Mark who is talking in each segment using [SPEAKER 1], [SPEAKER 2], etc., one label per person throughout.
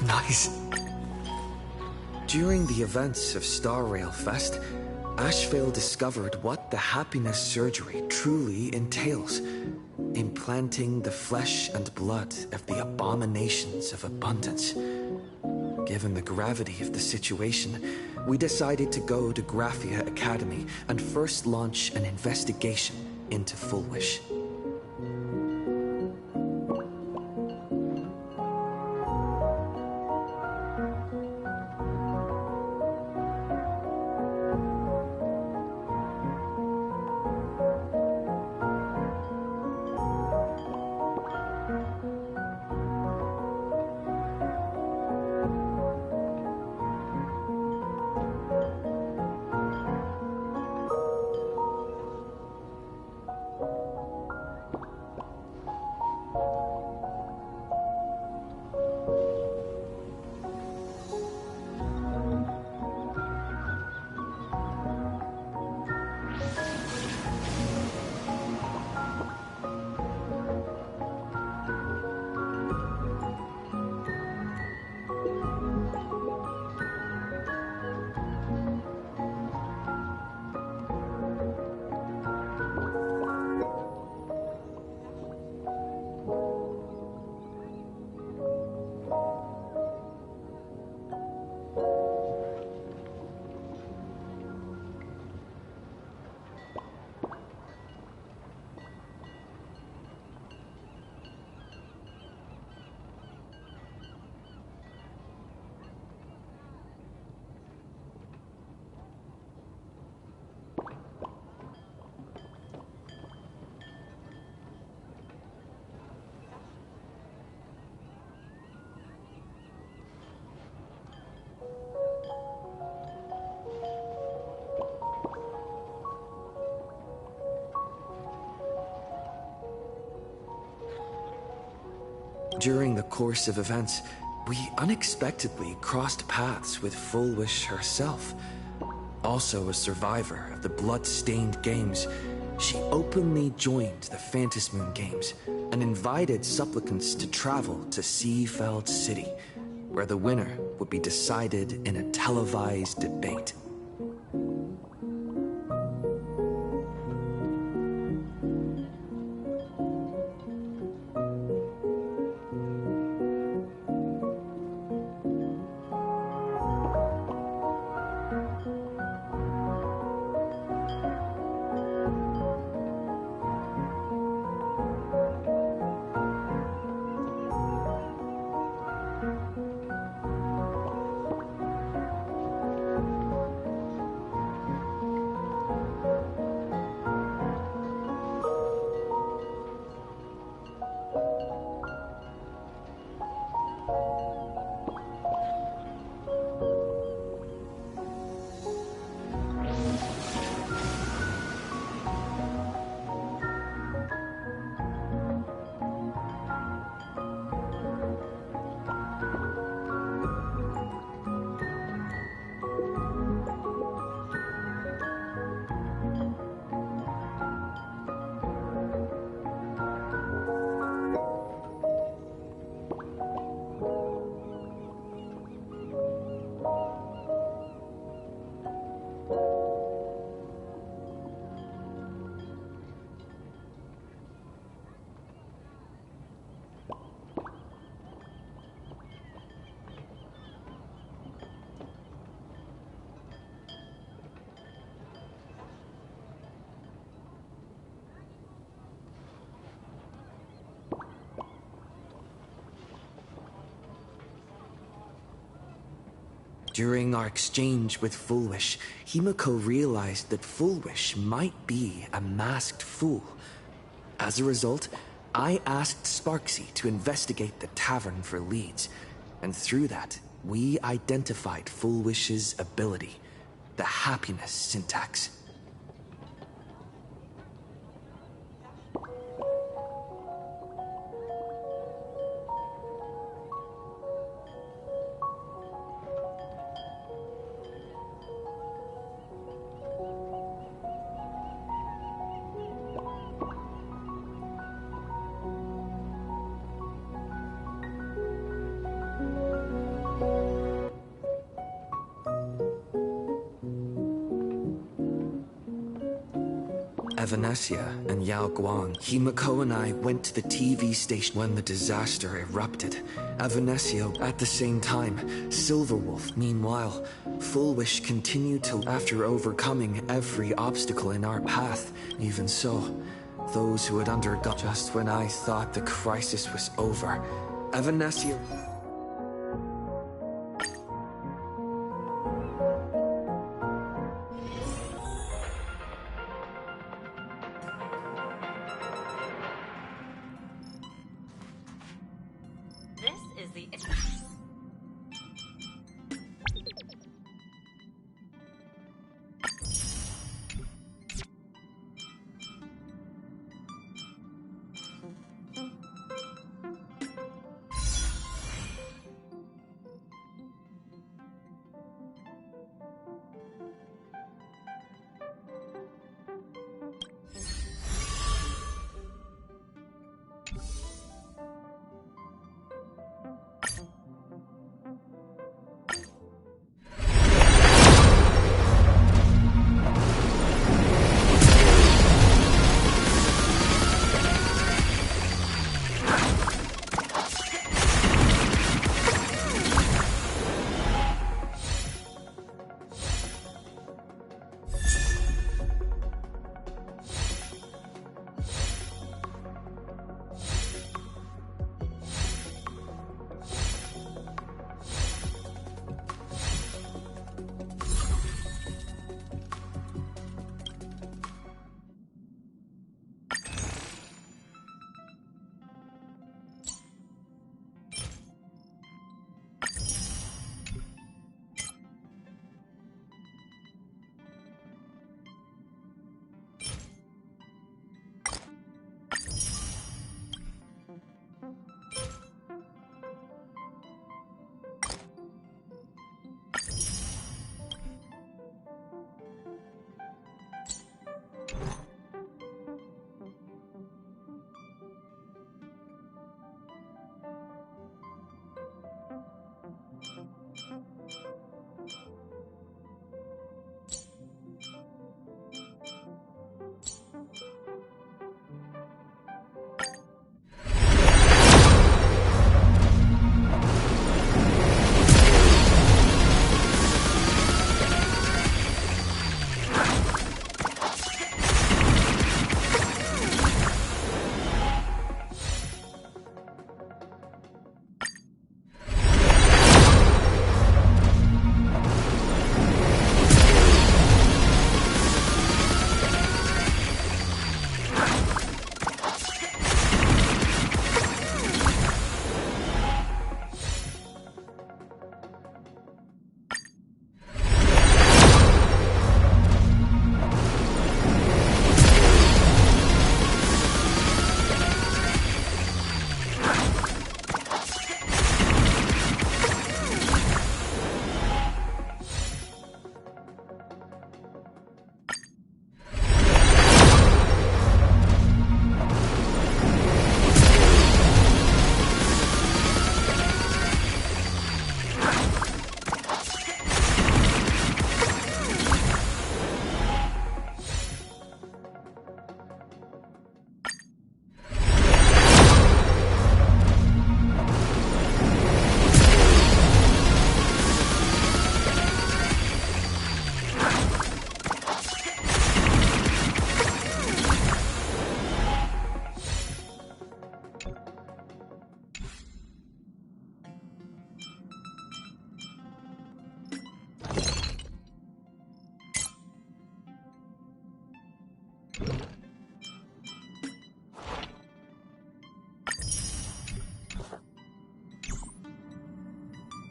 [SPEAKER 1] Nice. During the events of Star Rail Fest, Ashvale discovered what the happiness surgery truly entails. Implanting the flesh and blood of the abominations of abundance. Given the gravity of the situation, we decided to go to Graphia Academy and first launch an investigation into Fullwish. During the course of events, we unexpectedly crossed paths with Fullwish herself. Also a survivor of the blood-stained games, she openly joined the Phantasmoon Games and invited supplicants to travel to Seafeld City, where the winner would be decided in a televised debate. During our exchange with Fullwish, Himiko realized that Fullwish might be a masked fool. As a result, I asked Sparksy to investigate the tavern for leads, and through that, we identified Fullwish's ability, the happiness syntax. Evanesia and Yao Guang. Himiko and I went to the TV station when the disaster erupted. Evanesia at the same time. Silverwolf, meanwhile. Full Wish continued till after overcoming every obstacle in our path. Even so, those who had undergone just when I thought the crisis was over. Evanesia...
[SPEAKER 2] This is the...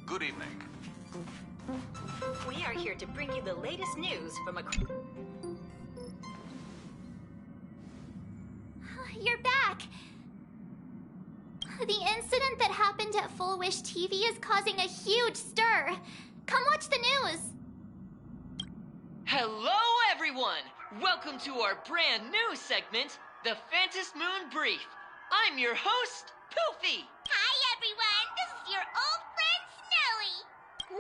[SPEAKER 3] Good evening.
[SPEAKER 2] We are here to bring you the latest news from
[SPEAKER 4] You're back! The incident that happened at Full Wish TV is causing a huge stir. Come watch the news!
[SPEAKER 5] Hello, everyone! Welcome to our brand new segment, the Phantom Moon Brief. I'm your host, Poofy!
[SPEAKER 4] Hi, everyone! This is your old friend, Snowy!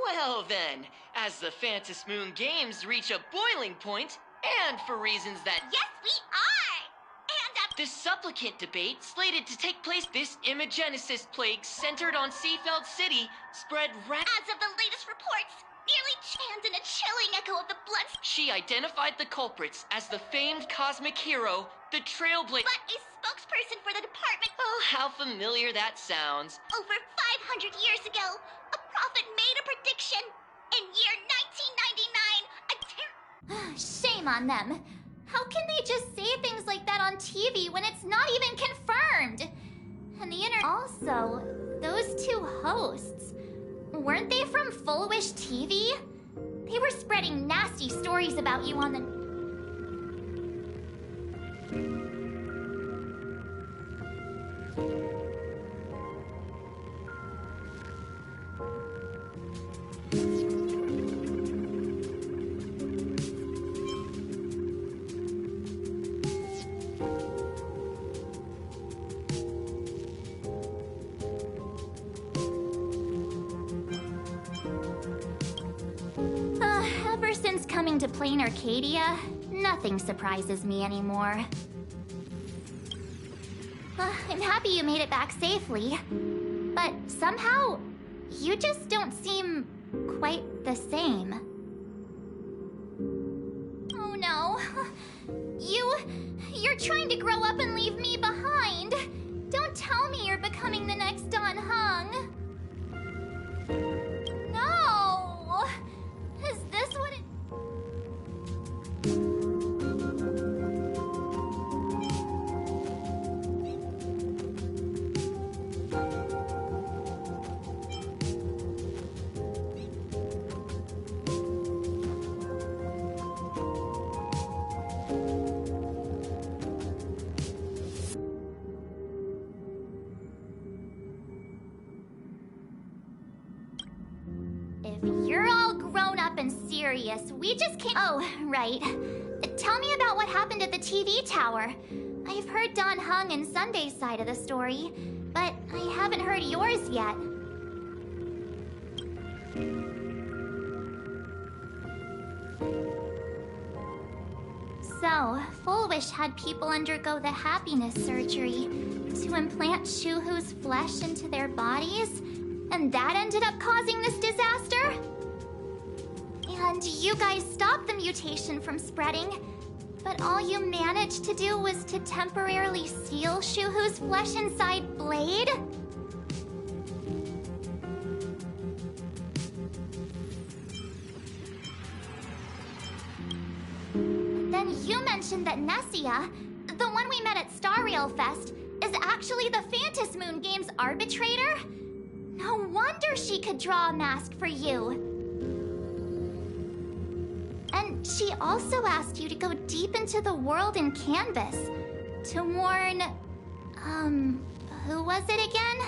[SPEAKER 5] Well then, as the Phantom Moon games reach a boiling point, and for reasons that...
[SPEAKER 4] Yes, we
[SPEAKER 5] The supplicant debate, slated to take place this Imogenesis plague centered on Seafeld City, spread
[SPEAKER 4] As of the latest reports, nearly and in a chilling echo of the blood.
[SPEAKER 5] She identified the culprits as the famed cosmic hero, the Trailblazer.
[SPEAKER 4] But a spokesperson for the department.
[SPEAKER 5] Oh, how familiar that sounds.
[SPEAKER 4] Over 500 years ago, a prophet made a prediction. In year 1999, Shame on them. How can they just say things like that on TV when it's not even confirmed? And the internet. Also, those two hosts, weren't they from Full Wish TV? They were spreading nasty stories about you on the... Ever since coming to Plain Arcadia, nothing surprises me anymore. I'm happy you made it back safely, but somehow, you just don't seem quite the same. Oh no. You're trying to grow up and leave me behind. Don't tell me you're becoming the next Don Hung. No! Is this what it... If you're all grown up and serious, we just can't... Oh, right. Tell me about what happened at the TV tower. I've heard Don Hung and Sunday's side of the story, but I haven't heard yours yet. So, Full Wish had people undergo the happiness surgery to implant Shuhu's flesh into their bodies, and that ended up causing this disaster? And you guys stopped the mutation from spreading, but all you managed to do was to temporarily seal Shuhu's flesh inside Blade? Then you mentioned that Nessia, the one we met at Star Rail Fest, is actually the Phantasmoon Moon Games arbitrator? No wonder she could draw a mask for you. And she also asked you to go deep into the world in Canvas to warn... who was it again?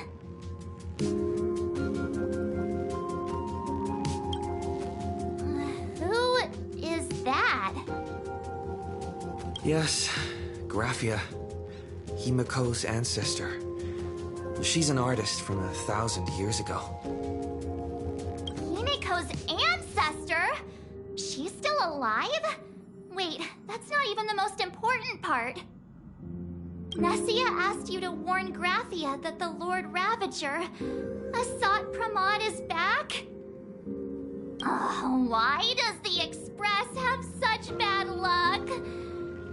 [SPEAKER 4] Who is that?
[SPEAKER 1] Yes, Graphia, Himiko's ancestor. She's an artist from 1,000 years ago.
[SPEAKER 4] Himiko's ancestor? She's still alive? Wait, that's not even the most important part. Nessia asked you to warn Graphia that the Lord Ravager, Asat Pramod, is back? Why does the Express have such bad luck?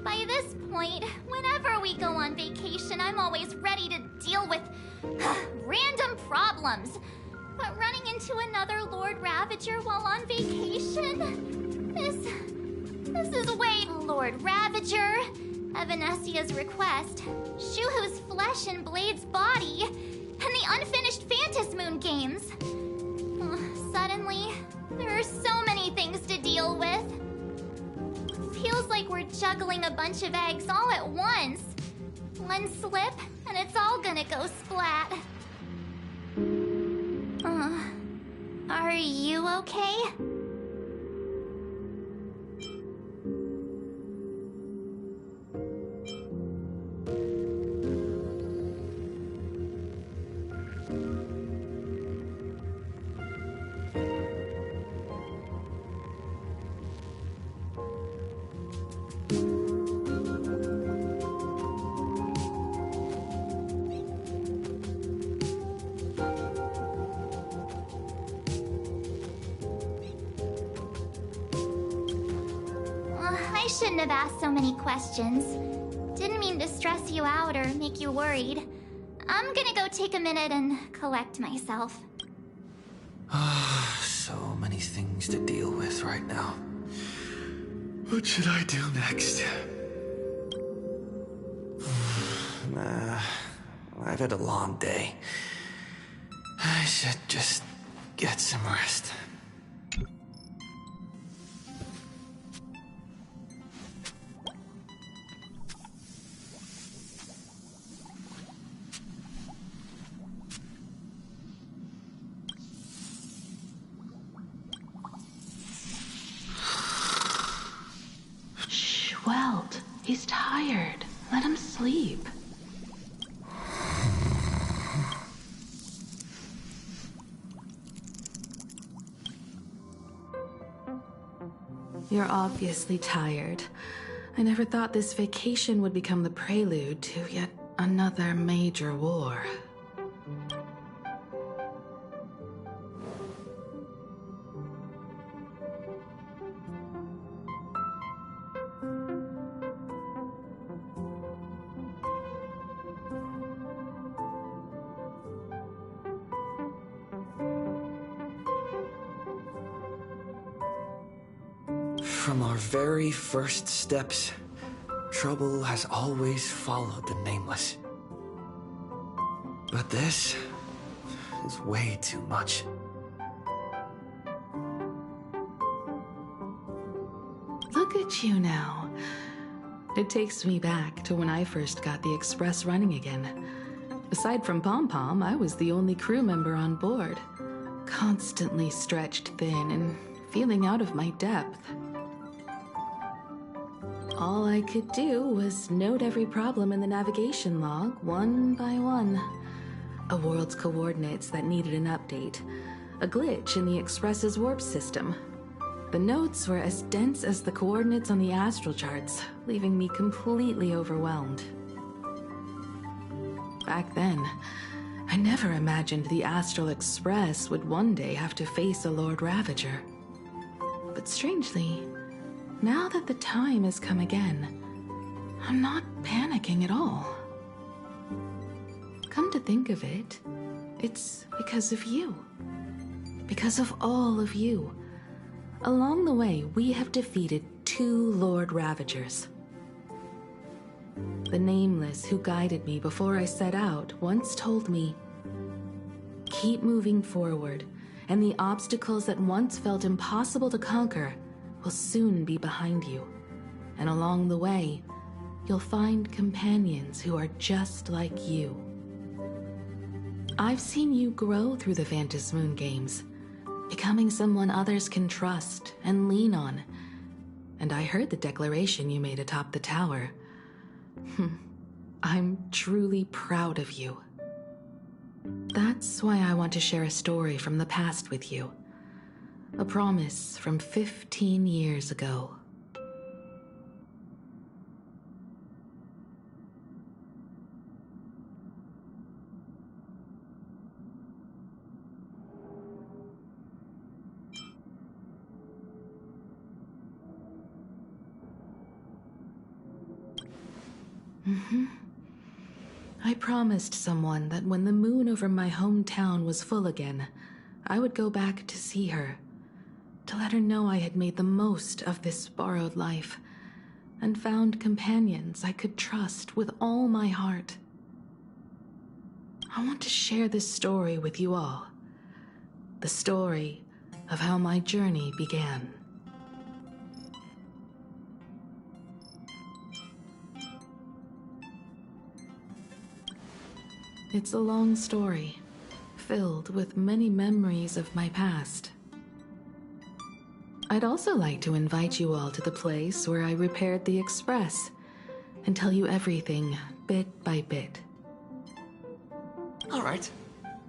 [SPEAKER 4] By this point, whenever we go on vacation, I'm always ready to deal with random problems. But running into another Lord Ravager while on vacation? This is way... Lord Ravager, Evanessia's request, Shuhu's flesh and Blade's body, and the unfinished Phantasmoon games. Suddenly, there are so many things to deal with. Feels like we're juggling a bunch of eggs all at once. One slip, and it's all gonna go splat. Are you okay? shouldn't have asked so many questions. Didn't mean to stress you out or make you worried. I'm gonna go take a minute and collect myself.
[SPEAKER 1] So many things to deal with right now. What should I do next? I've had a long day. I should just get some rest.
[SPEAKER 3] Shh, Welt. He's tired. Let him sleep. You're obviously tired. I never thought this vacation would become the prelude to yet another major war.
[SPEAKER 1] From our very first steps, trouble has always followed the Nameless. But this is way too much.
[SPEAKER 3] Look at you now. It takes me back to when I first got the Express running again. Aside from Pom Pom, I was the only crew member on board. Constantly stretched thin and feeling out of my depth. All I could do was note every problem in the navigation log, one by one. A world's coordinates that needed an update. A glitch in the Express's warp system. The notes were as dense as the coordinates on the astral charts, leaving me completely overwhelmed. Back then, I never imagined the Astral Express would one day have to face a Lord Ravager. But strangely, now that the time has come again, I'm not panicking at all. Come to think of it, it's because of you. Because of all of you. Along the way, we have defeated 2 Lord Ravagers. The Nameless who guided me before I set out once told me, keep moving forward, and the obstacles that once felt impossible to conquer will soon be behind you. And along the way, you'll find companions who are just like you. I've seen you grow through the Vantis Moon games, becoming someone others can trust and lean on. And I heard the declaration you made atop the tower. I'm truly proud of you. That's why I want to share a story from the past with you. A promise from 15 years ago. I promised someone that when the moon over my hometown was full again, I would go back to see her, to let her know I had made the most of this borrowed life, and found companions I could trust with all my heart. I want to share this story with you all. The story of how my journey began. It's a long story, filled with many memories of my past. I'd also like to invite you all to the place where I repaired the Express and tell you everything bit by bit.
[SPEAKER 1] All right,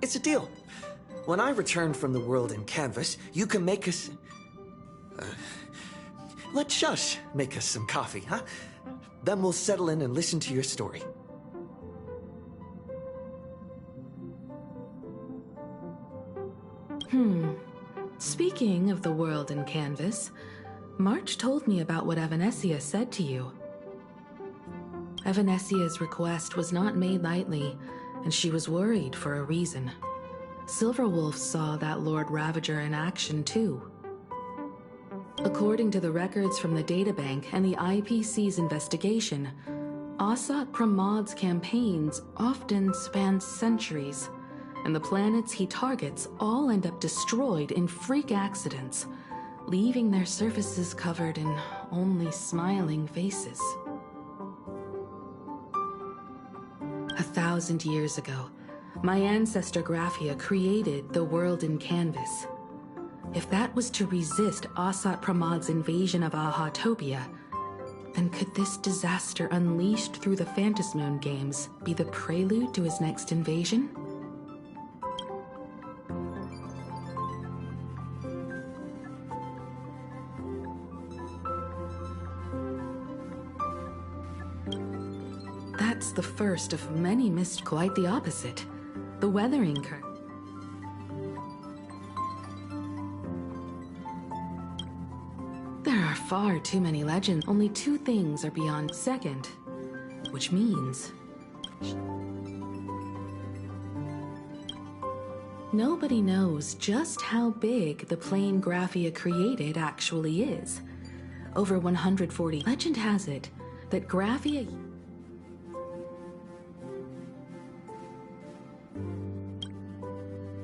[SPEAKER 1] it's a deal. When I return from the world in canvas, you can make us... let Shush make us some coffee, huh? Then we'll settle in and listen to your story.
[SPEAKER 3] Speaking of the world in canvas, March told me about what Evanescia said to you. Evanescia's request was not made lightly, and she was worried for a reason. Silverwolf saw that Lord Ravager in action too. According to the records from the databank and the IPC's investigation, Asat Pramod's campaigns often span centuries, and the planets he targets all end up destroyed in freak accidents, leaving their surfaces covered in only smiling faces. 1,000 years ago, my ancestor Graphia created the world in canvas. If that was to resist Asat Pramod's invasion of Ahatopia, then could this disaster unleashed through the Phantasmoon games be the prelude to his next invasion? That's the first of many missed. Quite the opposite. The weathering curve. There are far too many legends. Only two things are beyond second, which means nobody knows just how big the plane Graphia created actually is. Over 140. Legend has it that Graphia...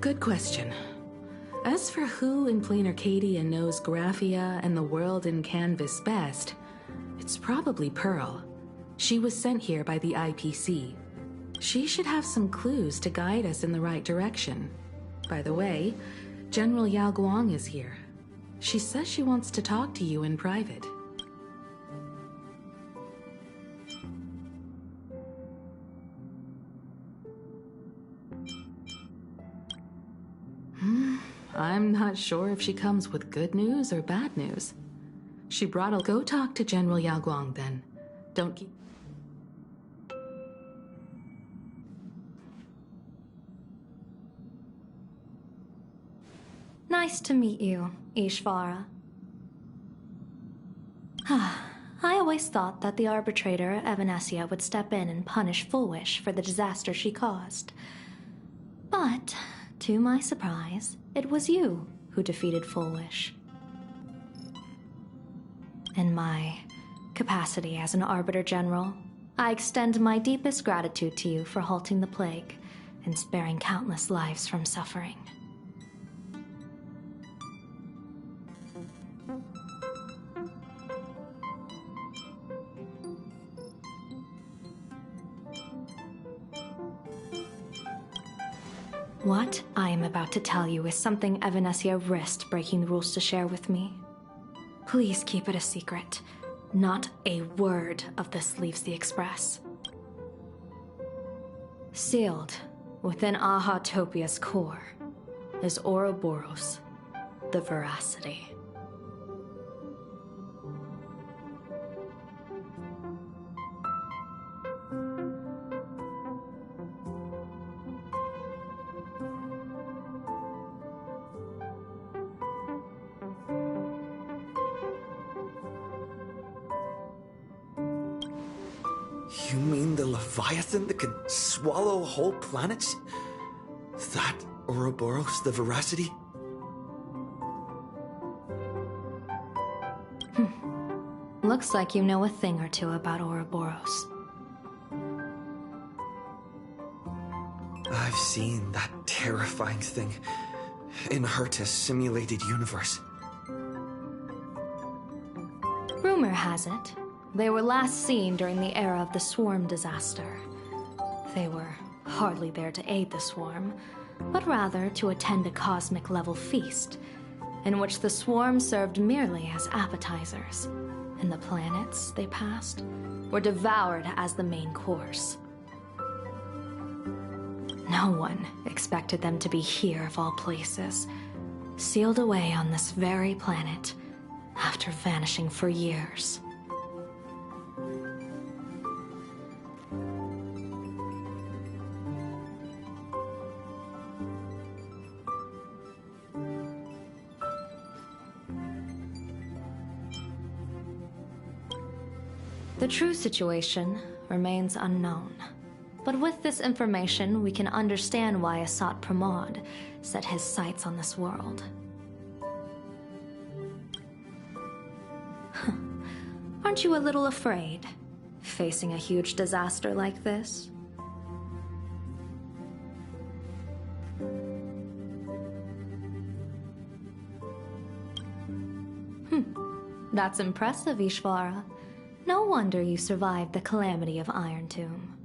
[SPEAKER 3] Good question. As for who in Plain Arcadia knows Graphia and the world in canvas best, it's probably Pearl. She was sent here by the IPC. She should have some clues to guide us in the right direction. By the way, General Yao Guang is here. She says she wants to talk to you in private. I'm not sure if she comes with good news or bad news. She brought a... Go talk to General Yao Guang then. Don't keep...
[SPEAKER 6] Nice to meet you, Ishvara. I always thought that the arbitrator, Evanescia, would step in and punish Fullwish for the disaster she caused. But, to my surprise, it was you who defeated Fullwish. In my capacity as an Arbiter General, I extend my deepest gratitude to you for halting the plague and sparing countless lives from suffering. What I am about to tell you is something Evanescia risked breaking the rules to share with me. Please keep it a secret. Not a word of this leaves the Express. Sealed within Ahatopia's core is Ouroboros, the Veracity.
[SPEAKER 1] You mean the Leviathan that could swallow whole planets? That Ouroboros, the Veracity?
[SPEAKER 6] Looks like you know a thing or two about Ouroboros.
[SPEAKER 1] I've seen that terrifying thing in Herta's simulated universe.
[SPEAKER 6] Rumor has it, they were last seen during the era of the Swarm disaster. They were hardly there to aid the Swarm, but rather to attend a cosmic-level feast, in which the Swarm served merely as appetizers, and the planets they passed were devoured as the main course. No one expected them to be here of all places, sealed away on this very planet after vanishing for years. The true situation remains unknown. But with this information, we can understand why Asat Pramod set his sights on this world. Aren't you a little afraid, facing a huge disaster like this? That's impressive, Ishvara. No wonder you survived the calamity of Iron Tomb.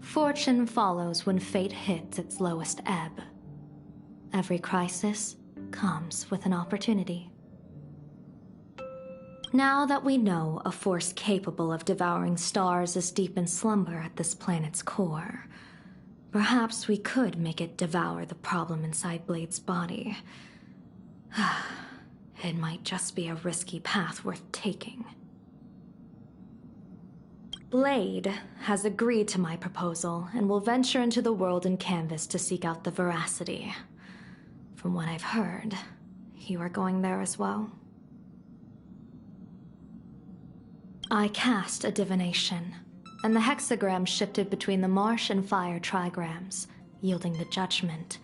[SPEAKER 6] Fortune follows when fate hits its lowest ebb. Every crisis comes with an opportunity. Now that we know a force capable of devouring stars is deep in slumber at this planet's core, perhaps we could make it devour the problem inside Blade's body. It might just be a risky path worth taking. Blade has agreed to my proposal and will venture into the world in canvas to seek out the veracity. From what I've heard, you are going there as well. I cast a divination, and the hexagram shifted between the marsh and fire trigrams, yielding the judgment.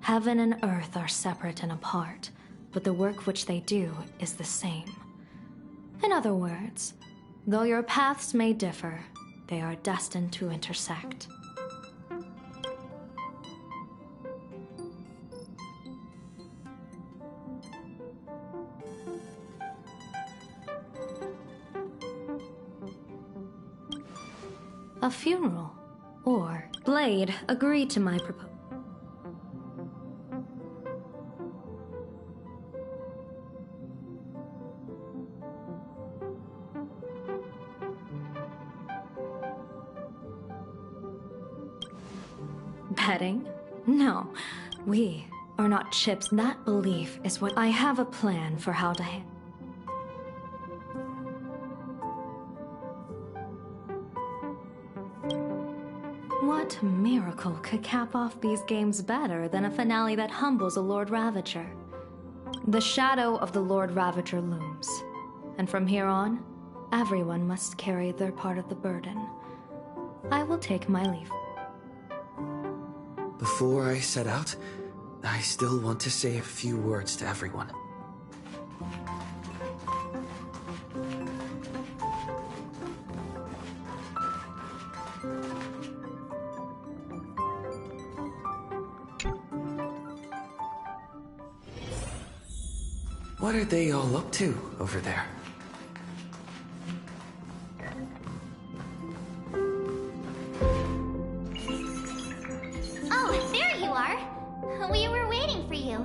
[SPEAKER 6] Heaven and earth are separate and apart, but the work which they do is the same. In other words, though your paths may differ, they are destined to intersect. A funeral, or Blade agreed to my proposal. Betting? No, we are not chips. That belief is what I have a plan for how to handle. What miracle could cap off these games better than a finale that humbles a Lord Ravager? The shadow of the Lord Ravager looms, and from here on, everyone must carry their part of the burden. I will take my leave.
[SPEAKER 1] Before I set out, I still want to say a few words to everyone. What are they all up to over there?
[SPEAKER 4] Oh, there you are. We were waiting for you.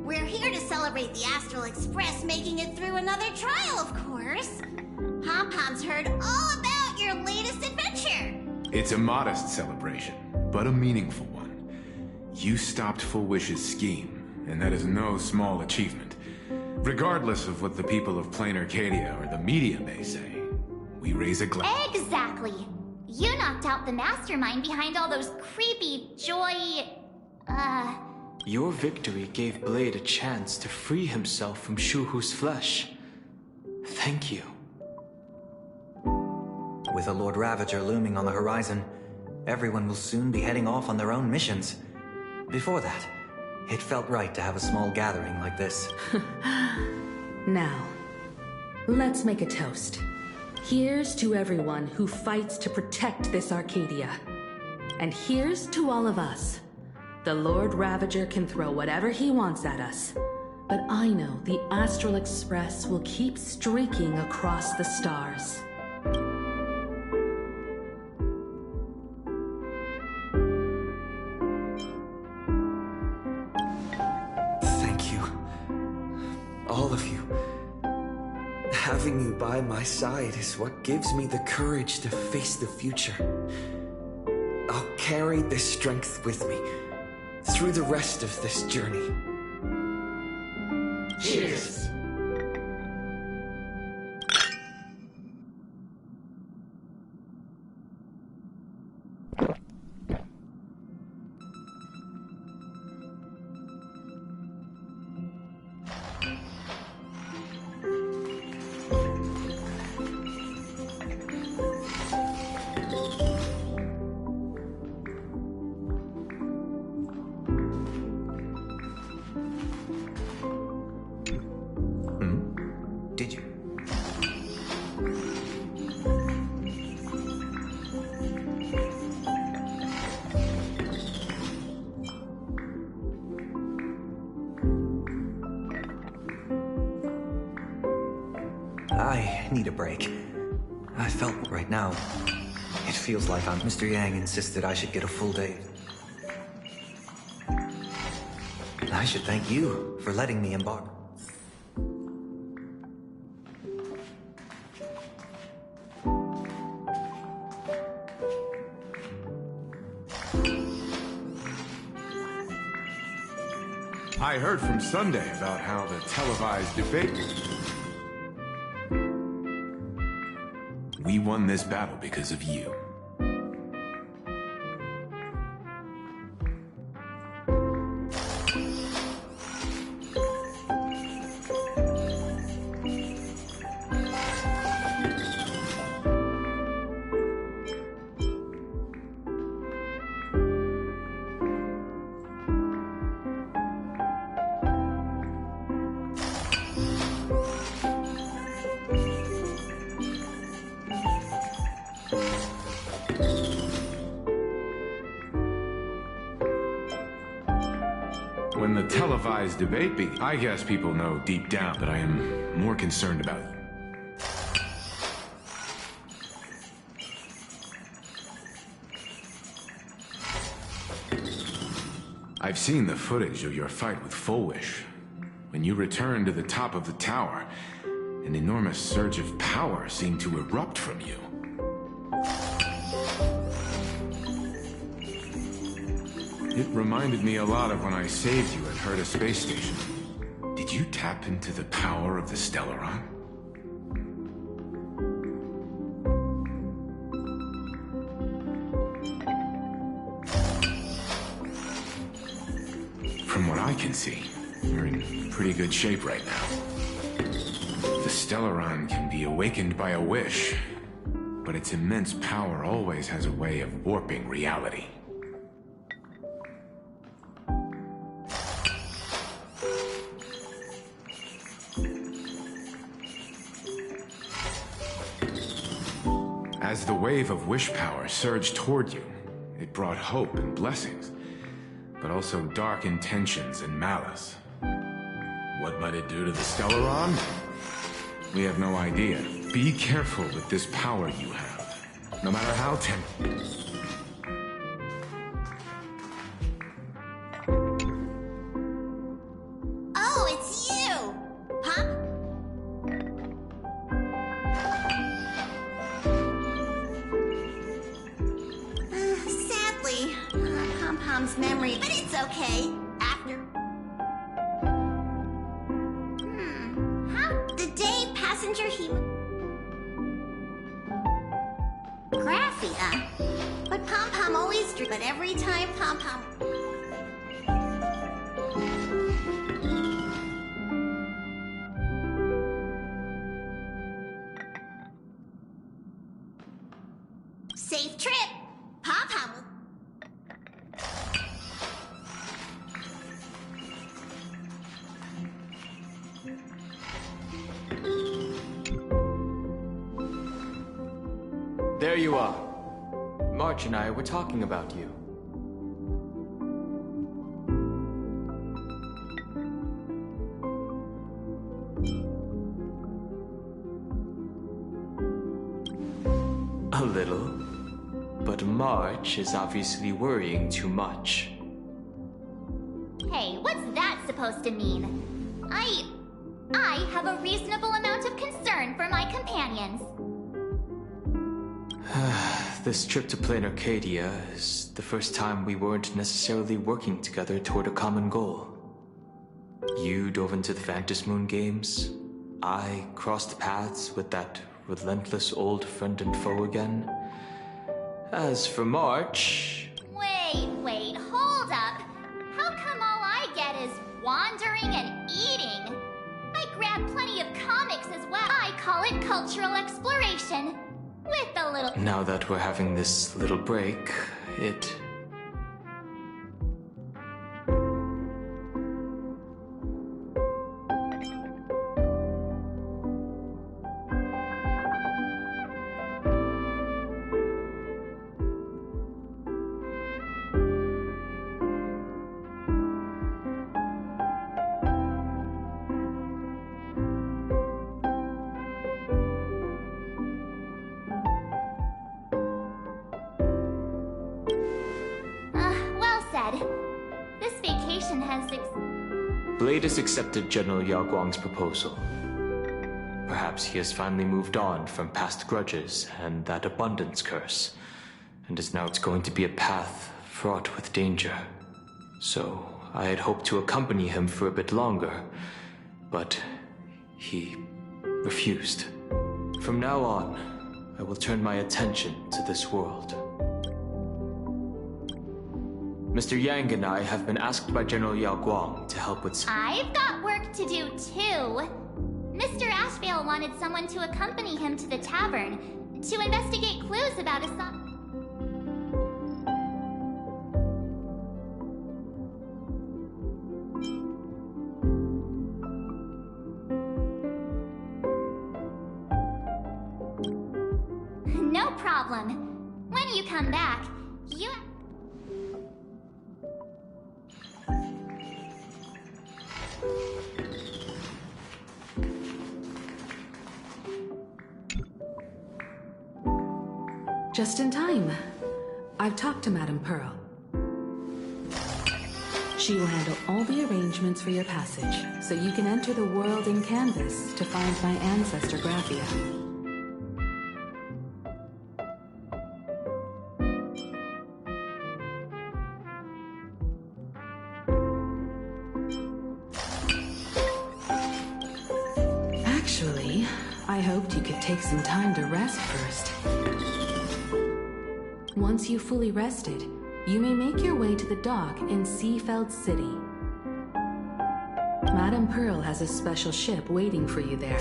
[SPEAKER 7] We're here to celebrate the Astral Express making it through another trial, of course. Pom-Pom's heard all about your latest adventure.
[SPEAKER 8] It's a modest celebration, but a meaningful one. You stopped Full Wish's scheme, and that is no small achievement. Regardless of what the people of Plain Arcadia or the media may say, we raise a glass.
[SPEAKER 4] Exactly. You knocked out the mastermind behind all those creepy
[SPEAKER 9] Your victory gave Blade a chance to free himself from Shuhu's flesh. Thank you.
[SPEAKER 10] With a Lord Ravager looming on the horizon, everyone will soon be heading off on their own missions. Before that, it felt right to have a small gathering like this.
[SPEAKER 3] Now, let's make a toast. Here's to everyone who fights to protect this Arcadia. And here's to all of us. The Lord Ravager can throw whatever he wants at us. But I know the Astral Express will keep streaking across the stars.
[SPEAKER 1] Thank you. All of you. Having you by my side is what gives me the courage to face the future. I'll carry this strength with me through the rest of this journey.
[SPEAKER 9] Cheers!
[SPEAKER 10] I need a break. I felt right now. It feels like Mr. Yang insisted I should get a full day. I should thank you for letting me embark.
[SPEAKER 8] I heard from Sunday about how the televised debate... We won this battle because of you. When the televised debate I guess people know deep down that I am more concerned about it. I've seen the footage of your fight with Fullwish. When you returned to the top of the tower, an enormous surge of power seemed to erupt from you. It reminded me a lot of when I saved you at Herta Space Station. Did you tap into the power of the Stellaron? From what I can see, you're in pretty good shape right now. The Stellaron can be awakened by a wish, but its immense power always has a way of warping reality. As the wave of wish power surged toward you, it brought hope and blessings, but also dark intentions and malice. What might it do to the Stellaron? We have no idea. Be careful with this power you have, no matter how tempting.
[SPEAKER 7] Oh, it's you! Huh? Sadly, Pom-Pom's memory, but it's okay. After... How? The day passenger he... Graphia? But Pom-Pom always drew, but every time Pom-Pom... Safe trip! Pom-Pom will...
[SPEAKER 9] There you are. March and I were talking about you. A little. But March is obviously worrying too much.
[SPEAKER 4] Hey, what's that supposed to mean? I have a reasonable amount of concern for my companions.
[SPEAKER 9] This trip to Plain Arcadia is the first time we weren't necessarily working together toward a common goal. You dove into the Phantom Moon games. I crossed paths with that relentless old friend and foe again. As for March...
[SPEAKER 4] Wait, hold up. How come all I get is wandering and eating? I grab plenty of comics as well. I call it cultural exploration. With a little...
[SPEAKER 9] Now that we're having this little break, it... Blade has accepted General Yao Guang's proposal. Perhaps he has finally moved on from past grudges and that abundance curse, and is now going to be a path fraught with danger. So I had hoped to accompany him for a bit longer, but he refused. From now on, I will turn my attention to this world. Mr. Yang and I have been asked by General Yao Guang to help with...
[SPEAKER 4] I've got work to do, too. Mr. Ashvale wanted someone to accompany him to the tavern to investigate clues about his son. No problem. When you come back, you...
[SPEAKER 3] Just in time. I've talked to Madame Pearl. She will handle all the arrangements for your passage, so you can enter the world in canvas to find my ancestor Graphia. Actually, I hoped you could take some time to rest first. Once you've fully rested, you may make your way to the dock in Seafeld City. Madame Pearl has a special ship waiting for you there.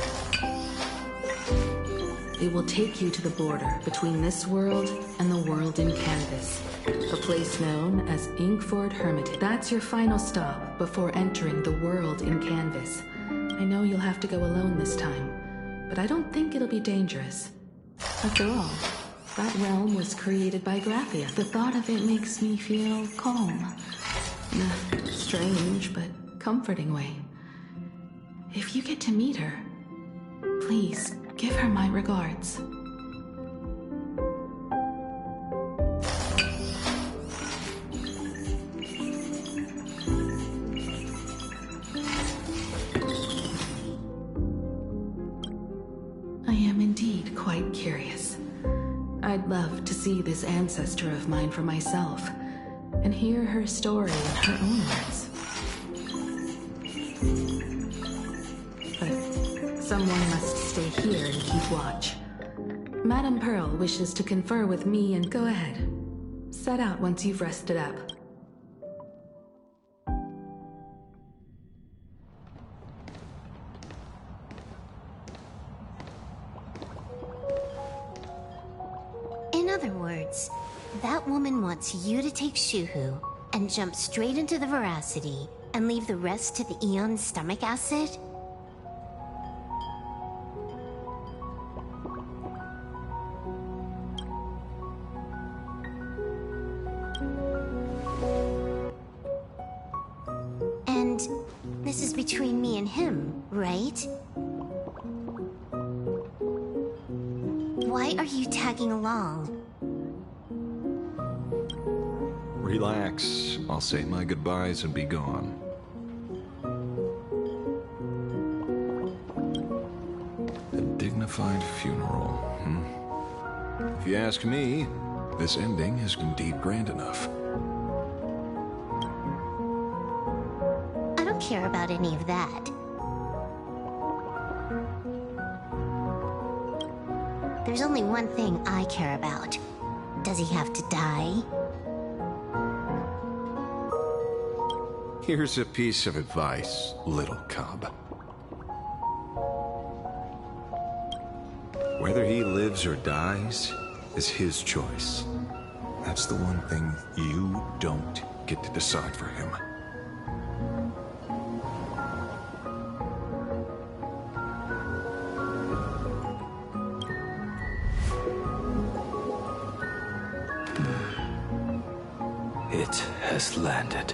[SPEAKER 3] It will take you to the border between this world and the world in canvas, a place known as Inkford Hermitage. That's your final stop before entering the world in canvas. I know you'll have to go alone this time, but I don't think it'll be dangerous. After all, that realm was created by Graphia. The thought of it makes me feel calm. In a strange but comforting way. If you get to meet her, please give her my regards. I am indeed quite curious. I'd love to see this ancestor of mine for myself, and hear her story in her own words. But someone must stay here and keep watch. Madame Pearl wishes to confer with me, and go ahead. Set out once you've rested up.
[SPEAKER 7] In other words, that woman wants you to take Shuhu and jump straight into the Veracity and leave the rest to the Eon's stomach acid? And this is between me and him, right? Why are you tagging along?
[SPEAKER 11] Relax. I'll say my goodbyes and be gone. A dignified funeral, hmm? If you ask me, this ending is indeed grand enough.
[SPEAKER 7] I don't care about any of that. There's only one thing I care about. Does he have to die?
[SPEAKER 11] Here's a piece of advice, little cub. Whether he lives or dies is his choice. That's the one thing you don't get to decide for him.
[SPEAKER 12] It has landed.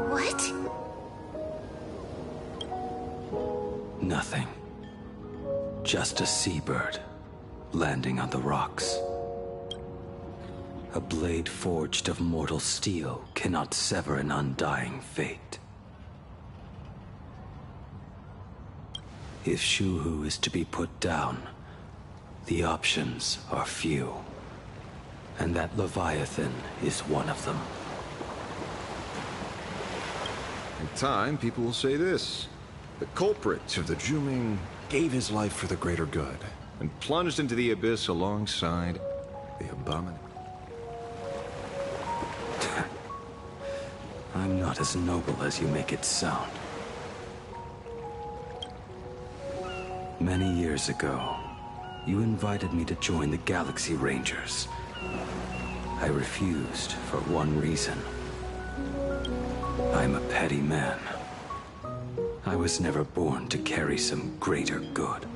[SPEAKER 7] What?
[SPEAKER 12] Nothing. Just a seabird landing on the rocks. A blade forged of mortal steel cannot sever an undying fate. If Shuhu is to be put down, the options are few. And that Leviathan is one of them.
[SPEAKER 11] In time, people will say this. The culprit of the Juming gave his life for the greater good, and plunged into the abyss alongside the abomination.
[SPEAKER 12] I'm not as noble as you make it sound. Many years ago, you invited me to join the Galaxy Rangers. I refused for one reason. I'm a petty man. I was never born to carry some greater good.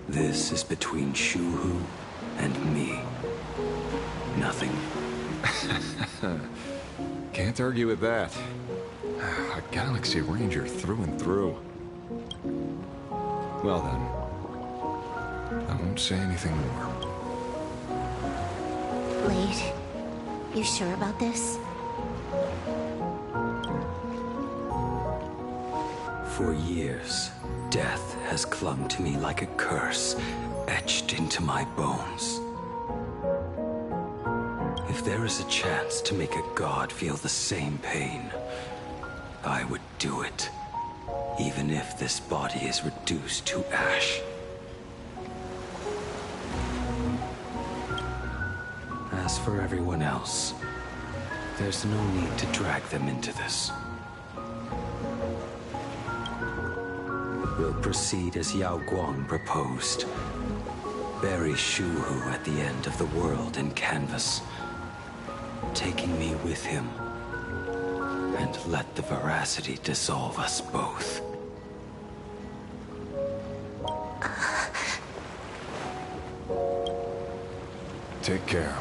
[SPEAKER 12] This is between Shuhu and me. Nothing.
[SPEAKER 11] Can't argue with that. A Galaxy Ranger through and through. Well then, I won't say anything more.
[SPEAKER 7] Blade, you sure about this?
[SPEAKER 12] For years, death has clung to me like a curse, etched into my bones. If there is a chance to make a god feel the same pain, I would do it, even if this body is reduced to ash. As for everyone else, there's no need to drag them into this. We'll proceed as Yao Guang proposed. Bury Shuhu at the end of the world in canvas, taking me with him, and let the veracity dissolve us both.
[SPEAKER 11] Take care.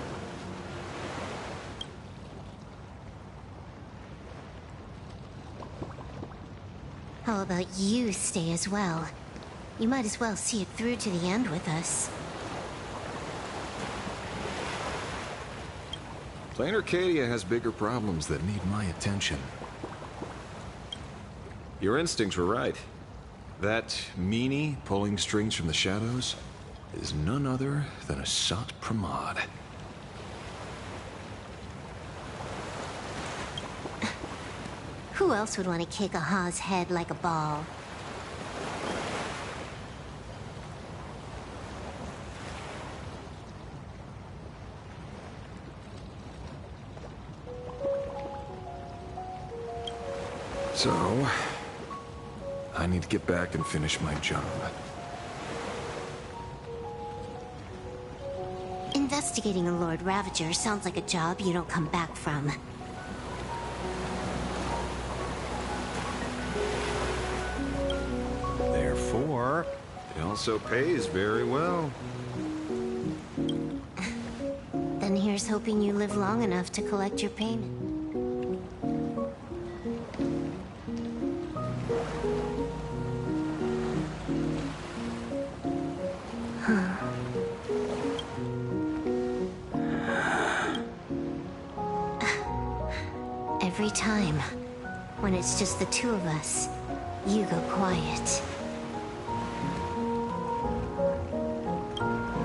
[SPEAKER 7] How about you stay as well? You might as well see it through to the end with us.
[SPEAKER 11] Plain Arcadia has bigger problems that need my attention. Your instincts were right. That meanie pulling strings from the shadows is none other than a Sat Pramod.
[SPEAKER 7] Who else would want to kick a Ha's head like a ball?
[SPEAKER 11] So, I need to get back and finish my job.
[SPEAKER 7] Investigating a Lord Ravager sounds like a job you don't come back from.
[SPEAKER 11] Therefore, it also pays very well.
[SPEAKER 7] Then here's hoping you live long enough to collect your payment. Every time, when it's just the two of us, you go quiet.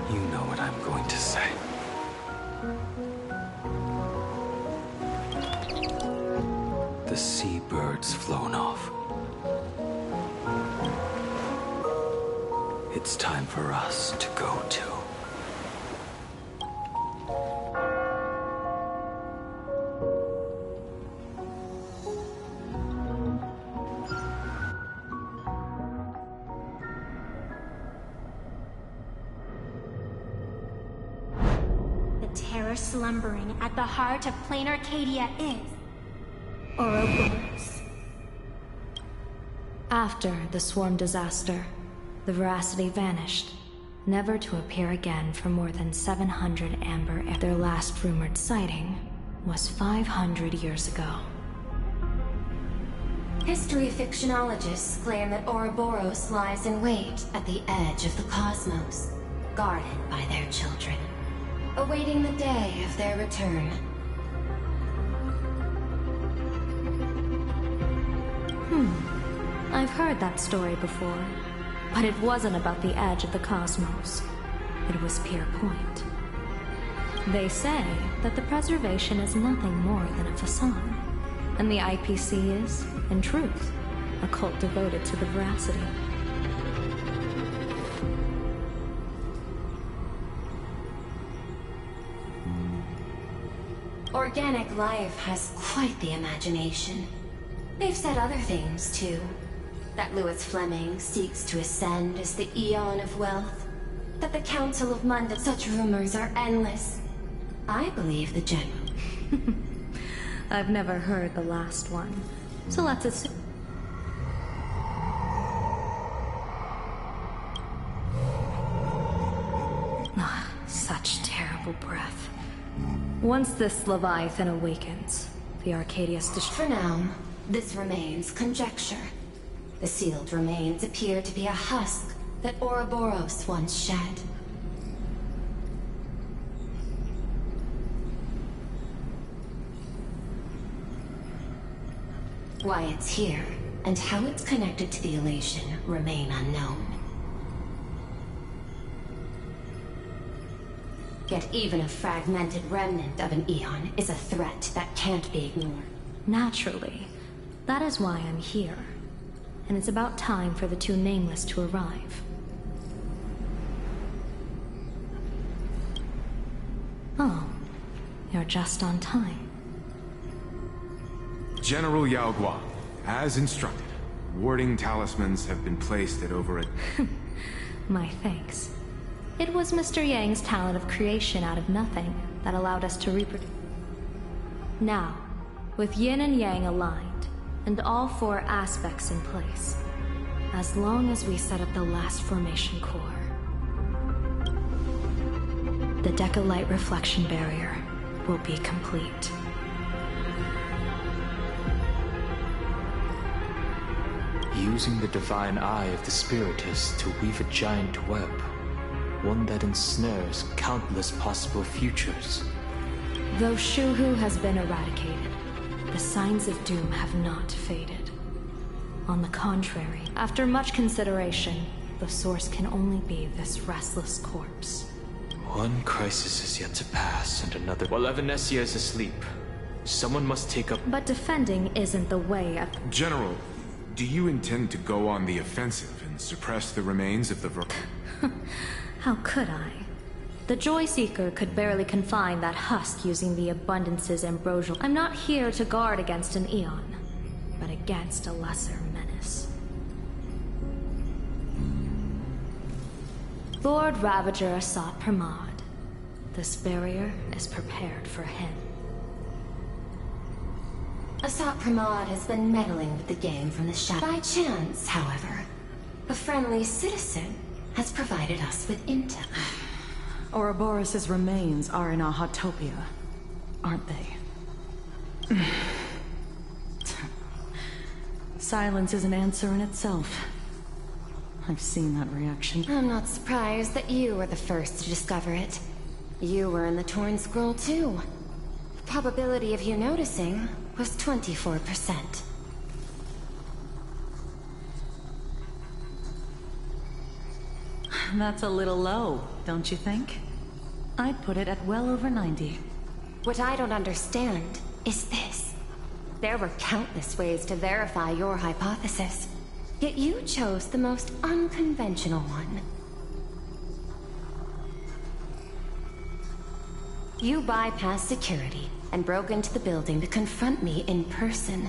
[SPEAKER 12] You know what I'm going to say. The seabird's flown off. It's time for us to go too.
[SPEAKER 13] Slumbering at the heart of Plain Arcadia is Ouroboros.
[SPEAKER 6] After the swarm disaster, the veracity vanished, never to appear again for more than 700 Amber. Their last rumored sighting was 500 years ago.
[SPEAKER 13] History fictionologists claim that Ouroboros lies in wait at the edge of the cosmos, guarded by their children, awaiting the day of their return.
[SPEAKER 6] I've heard that story before, but it wasn't about the edge of the cosmos. It was Pier Point. They say that the preservation is nothing more than a facade, and the IPC is, in truth, a cult devoted to the veracity.
[SPEAKER 13] Organic life has quite the imagination. They've said other things, too. That Louis Fleming seeks to ascend as the Eon of Wealth. That the Council of Munda... Such rumors are endless. I believe the General.
[SPEAKER 6] I've never heard the last one, so let's assume... Such terrible breath. Once this Leviathan awakens, the Arcadius
[SPEAKER 13] For now, this remains conjecture. The sealed remains appear to be a husk that Ouroboros once shed. Why it's here, and how it's connected to the elation, remain unknown. Yet even a fragmented remnant of an Eon is a threat that can't be ignored.
[SPEAKER 6] Naturally. That is why I'm here. And it's about time for the two Nameless to arrive. Oh, you're just on time.
[SPEAKER 8] General Yao Guang, as instructed, warding talismans have been placed at over a...
[SPEAKER 6] My thanks. It was Mr. Yang's talent of creation out of nothing that allowed us to reproduce. Now, with Yin and Yang aligned, and all four aspects in place, as long as we set up the last formation core, the Decalight reflection barrier will be complete.
[SPEAKER 9] Using the divine eye of the Spiritist to weave a giant web, one that ensnares countless possible futures.
[SPEAKER 6] Though Shuhu has been eradicated, the signs of doom have not faded. On the contrary, after much consideration, the source can only be this restless corpse.
[SPEAKER 9] One crisis is yet to pass, and another... While Evanesia is asleep, someone must take up...
[SPEAKER 6] But defending isn't the way of...
[SPEAKER 8] General, do you intend to go on the offensive and suppress the remains of the...
[SPEAKER 6] How could I? The Joy Seeker could barely confine that husk using the Abundance's ambrosial... I'm not here to guard against an Eon, but against a lesser menace. Lord Ravager Asat Pramad. This barrier is prepared for him.
[SPEAKER 13] Asat Pramad has been meddling with the game from the shadow. By chance, however, a friendly citizen has provided us with intel.
[SPEAKER 14] Ouroboros' remains are in Ahatopia, aren't they? Silence is an answer in itself. I've seen that reaction.
[SPEAKER 13] I'm not surprised that you were the first to discover it. You were in the Torn Scroll too. The probability of you noticing was 24%.
[SPEAKER 14] That's a little low, don't you think? I'd put it at well over 90.
[SPEAKER 13] What I don't understand is this. There were countless ways to verify your hypothesis, yet you chose the most unconventional one. You bypassed security and broke into the building to confront me in person.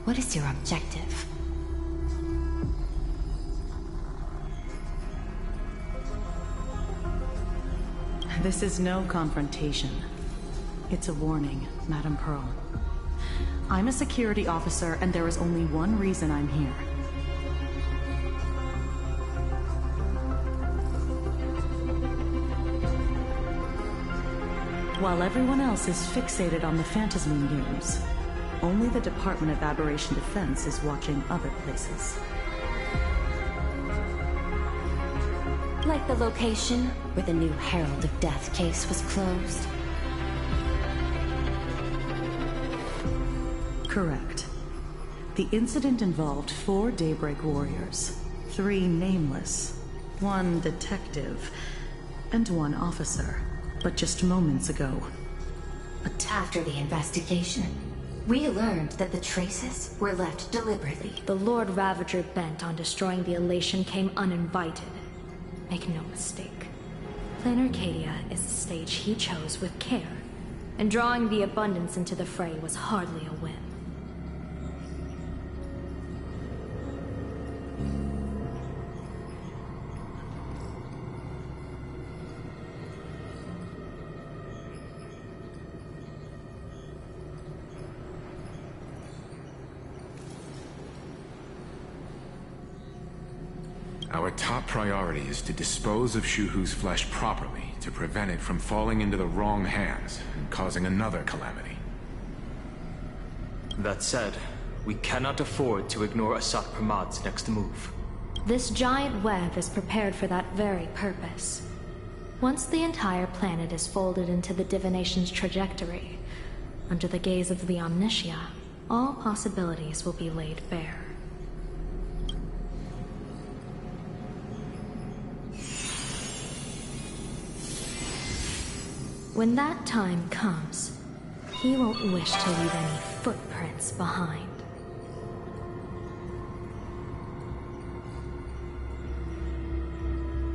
[SPEAKER 13] What is your objective?
[SPEAKER 14] This is no confrontation. It's a warning, Madame Pearl. I'm a security officer, and there is only one reason I'm here. While everyone else is fixated on the Phantasmoon games, only the Department of Aberration Defense is watching other places.
[SPEAKER 13] Like the location where the new Herald of Death case was closed.
[SPEAKER 14] Correct. The incident involved 4 Daybreak warriors, 3 nameless, 1 detective, and 1 officer. But just moments ago,
[SPEAKER 13] After the investigation, we learned that the traces were left deliberately.
[SPEAKER 6] The Lord Ravager bent on destroying the Elation came uninvited. Make no mistake. Planar Cadia is the stage he chose with care, and drawing the Abundance into the fray was hardly a whim.
[SPEAKER 8] Our top priority is to dispose of Shuhu's flesh properly to prevent it from falling into the wrong hands and causing another calamity.
[SPEAKER 9] That said, we cannot afford to ignore Asat Pramad's next move.
[SPEAKER 6] This giant web is prepared for that very purpose. Once the entire planet is folded into the divination's trajectory, under the gaze of the Omnitia, all possibilities will be laid bare. When that time comes, he won't wish to leave any footprints behind.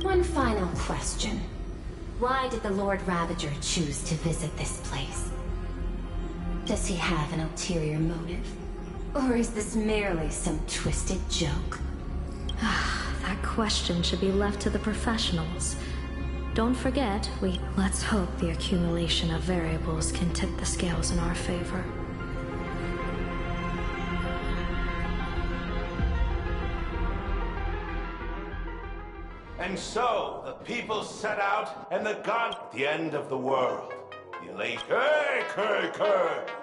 [SPEAKER 13] One final question. Why did the Lord Ravager choose to visit this place? Does he have an ulterior motive? Or is this merely some twisted joke?
[SPEAKER 6] That question should be left to the professionals. Don't forget, let's hope the accumulation of variables can tip the scales in our favor.
[SPEAKER 15] And so, the people set out, and the god at the end of the world. The elate,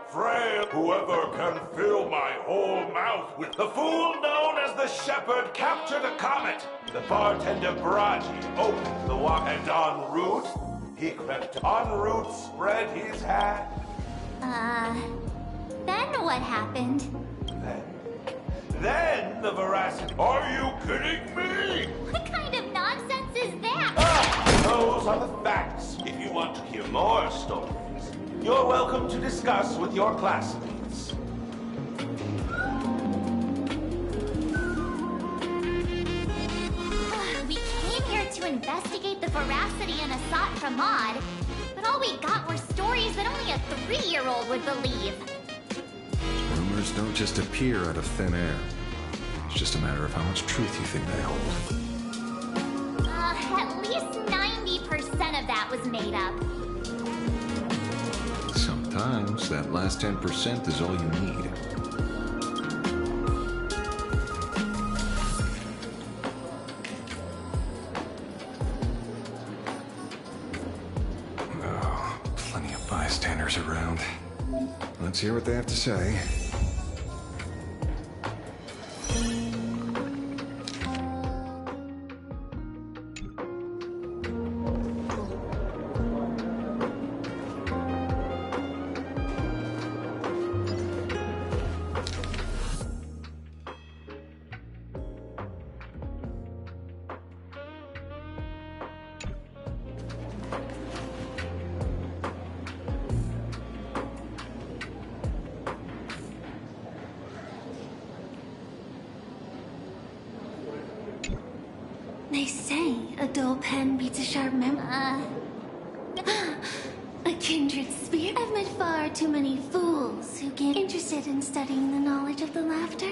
[SPEAKER 15] frail, whoever can fill my whole mouth with the fool known as the shepherd captured a comet. The bartender Baraji opened the walk, and en route, he crept. En route, spread his hand.
[SPEAKER 4] Then what happened?
[SPEAKER 15] Then the veracity. Are you kidding me?
[SPEAKER 4] What kind of nonsense is that?
[SPEAKER 15] Those are the facts. If you want to hear more stories, you're welcome to discuss with your classmates.
[SPEAKER 4] We came here to investigate the veracity in Asat Pramod, but all we got were stories that only a 3-year-old would believe.
[SPEAKER 11] Rumors don't just appear out of thin air. It's just a matter of how much truth you think they hold.
[SPEAKER 4] At least 90% of that was made up.
[SPEAKER 11] Sometimes that last 10% is all you need. Oh, plenty of bystanders around. Let's hear what they have to say.
[SPEAKER 16] They say a dull pen beats a sharp memory. A kindred spirit. I've met far too many fools who get interested in studying the knowledge of the laughter.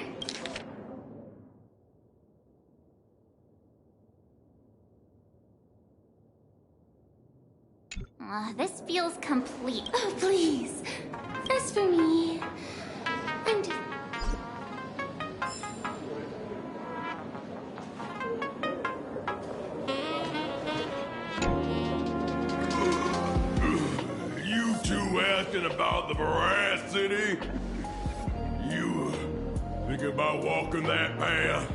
[SPEAKER 4] This feels complete.
[SPEAKER 16] Oh, please. As for me, I'm just...
[SPEAKER 15] You two asking about the veracity? You thinking about walking that path?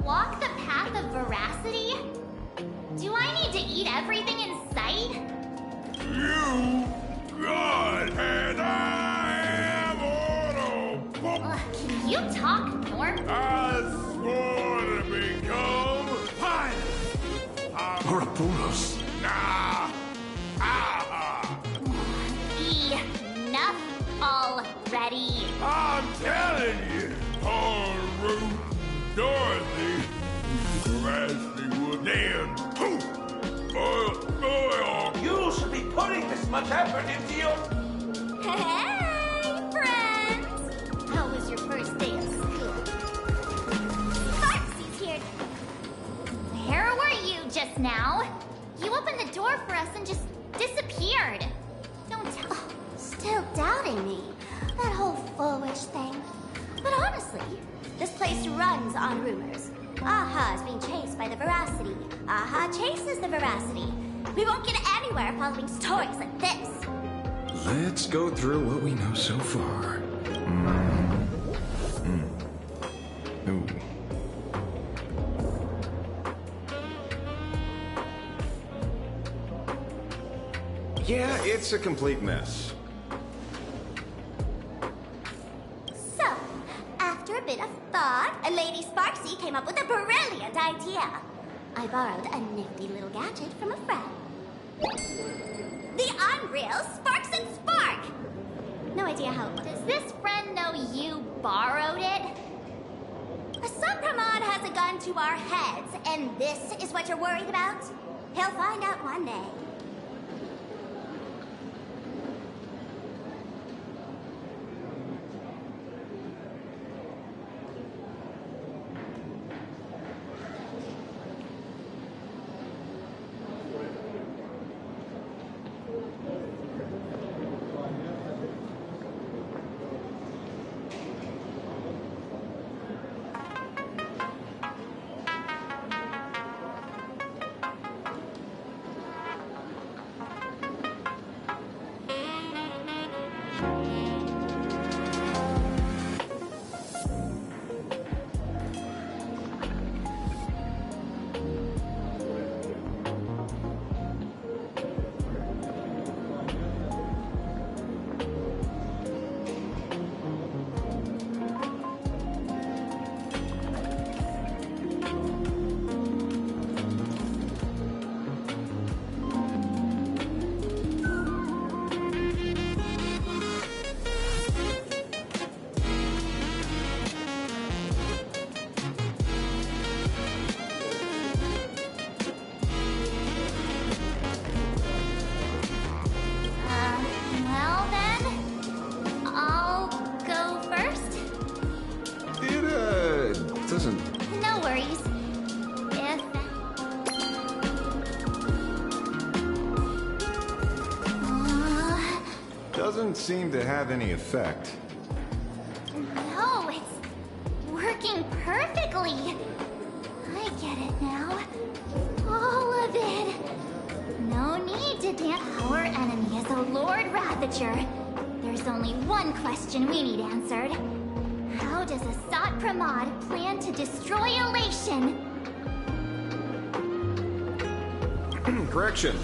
[SPEAKER 4] Walk the path of veracity? Do I need to eat everything in sight?
[SPEAKER 15] You, God, and I much effort into your...
[SPEAKER 4] Hey, friends! How was your first day of school? Sparksy's here. Where were you just now? You opened the door for us and just disappeared. Don't tell.
[SPEAKER 7] Oh, still doubting me. That whole foolish thing. But honestly, this place runs on rumors. Aha is being chased by the Veracity. Aha chases the Veracity. We won't get anywhere following stories like this.
[SPEAKER 11] Let's go through what we know so far. Ooh. Yeah, it's a complete mess.
[SPEAKER 7] So, after a bit of thought, Lady Sparksy came up with a brilliant idea. I borrowed a nifty little gadget from a friend. The unreal Sparks and Spark! No idea how it works.
[SPEAKER 4] Does this friend know you borrowed it?
[SPEAKER 7] A Supramod has a gun to our heads, and this is what you're worried about? He'll find out one day.
[SPEAKER 4] Well then, I'll go first.
[SPEAKER 11] It doesn't...
[SPEAKER 4] No worries. If...
[SPEAKER 11] Doesn't seem to have any effect.
[SPEAKER 4] No, it's working perfectly. I get it now. All of it. No need to dance. Our enemy is a Lord Ravager. There's only one question we need answered. How does Asat Pramod plan to destroy Elation?
[SPEAKER 11] Correction.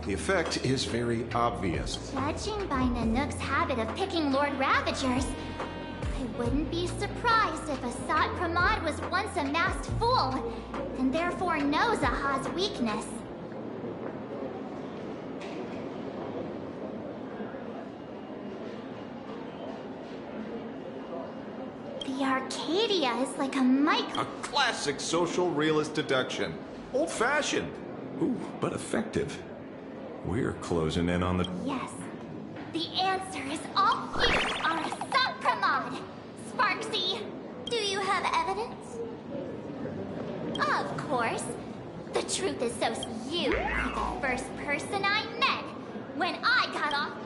[SPEAKER 11] The effect is very obvious.
[SPEAKER 4] Judging by Nanook's habit of picking Lord Ravagers, I wouldn't be surprised if Asat Pramod was once a masked fool, and therefore knows Aha's weakness. The Arcadia is like a
[SPEAKER 11] A classic social realist deduction. Old-fashioned. Ooh, but effective. We're closing in on the...
[SPEAKER 4] Yes. The answer is all you are Asat Pramod. Sparksy.
[SPEAKER 7] Do you have evidence?
[SPEAKER 4] Of course. The truth is so you are the first person I met when I got off.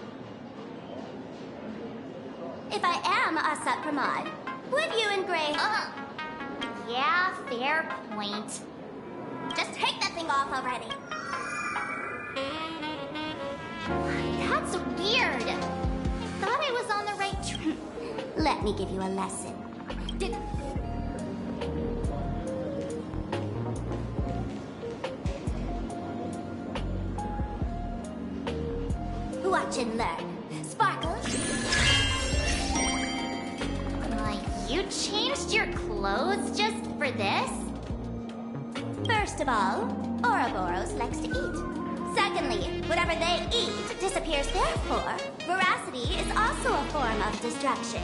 [SPEAKER 7] If I am Asat Pramod, would you and Gray...
[SPEAKER 4] Yeah, fair point.
[SPEAKER 7] Just take that thing off already.
[SPEAKER 4] That's weird. I thought I was on the right track.
[SPEAKER 7] Let me give you a lesson. Watch and learn. Sparkle.
[SPEAKER 4] You changed your clothes just for this?
[SPEAKER 7] First of all, Ouroboros likes to eat. Secondly, whatever they eat disappears. Therefore, veracity is also a form of destruction.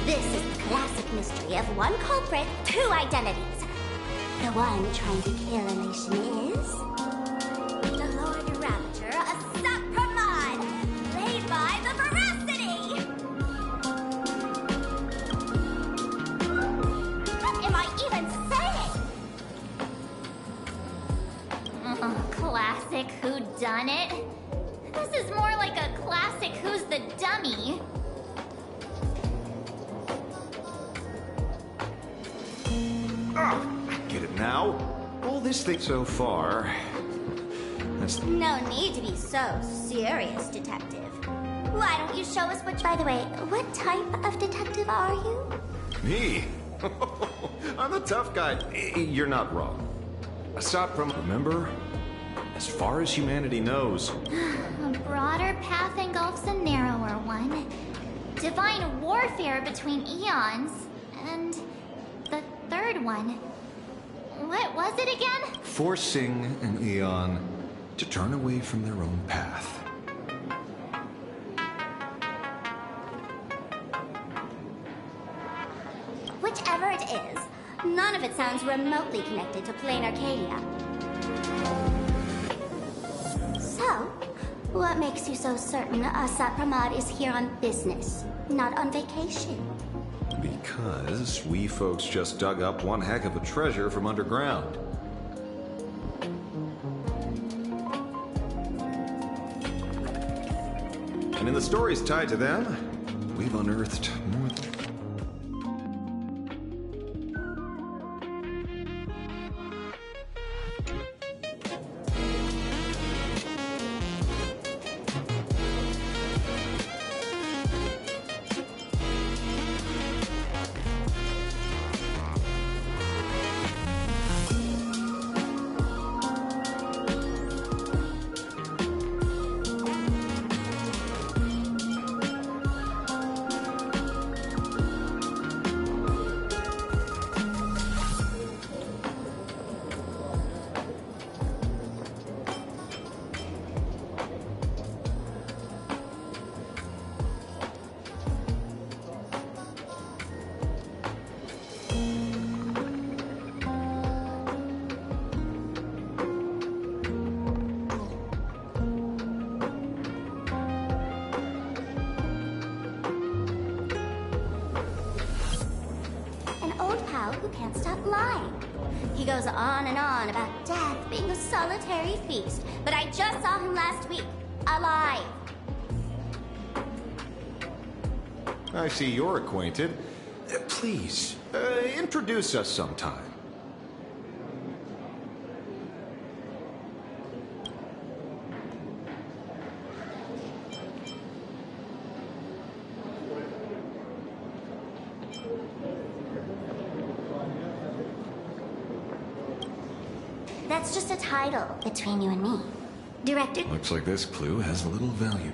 [SPEAKER 7] This is the classic mystery of one culprit, two identities. The one trying to kill a nation is... the Lord Raptor, a Sapramon, played by the Veracity! What am I even saying?
[SPEAKER 4] Classic whodunit. This is more like a classic Who's the Dummy.
[SPEAKER 11] I get it now. All this thing so far... That's...
[SPEAKER 7] No need to be so serious, Detective. Why don't you show us what... By the way, what type of detective are you?
[SPEAKER 11] Me? I'm the tough guy. You're not wrong. Aside from... Remember? As far as humanity knows...
[SPEAKER 4] A broader path engulfs a narrower one. Divine warfare between eons. And the third one. What was it again?
[SPEAKER 11] Forcing an Eon to turn away from their own path.
[SPEAKER 7] Whichever it is, none of it sounds remotely connected to Plain Arcadia. So, what makes you so certain Asat Pramod is here on business, not on vacation?
[SPEAKER 11] Because we folks just dug up one heck of a treasure from underground. And in the stories tied to them, we've unearthed more than...
[SPEAKER 7] Who can't stop lying. He goes on and on about death being a solitary feast, but I just saw him last week, alive.
[SPEAKER 11] I see you're acquainted. Please, introduce us sometime.
[SPEAKER 7] That's just a title between you and me. Director...
[SPEAKER 11] Looks like this clue has little value.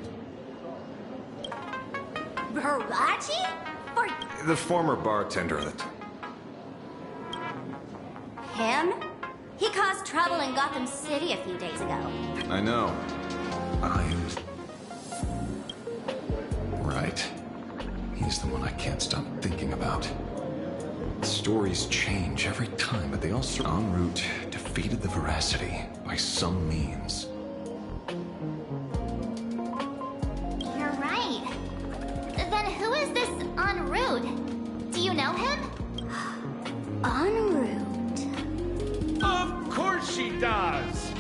[SPEAKER 7] Baraji? For...
[SPEAKER 11] The former bartender that...
[SPEAKER 7] him? He caused trouble in Gotham City a few days ago.
[SPEAKER 11] I know. Right. He's the one I can't stop thinking about. Stories change every time, but they also en route defeated the Veracity by some means.
[SPEAKER 4] You're right. Then who is this en route? Do you know him?
[SPEAKER 7] En route?
[SPEAKER 17] Of course she does!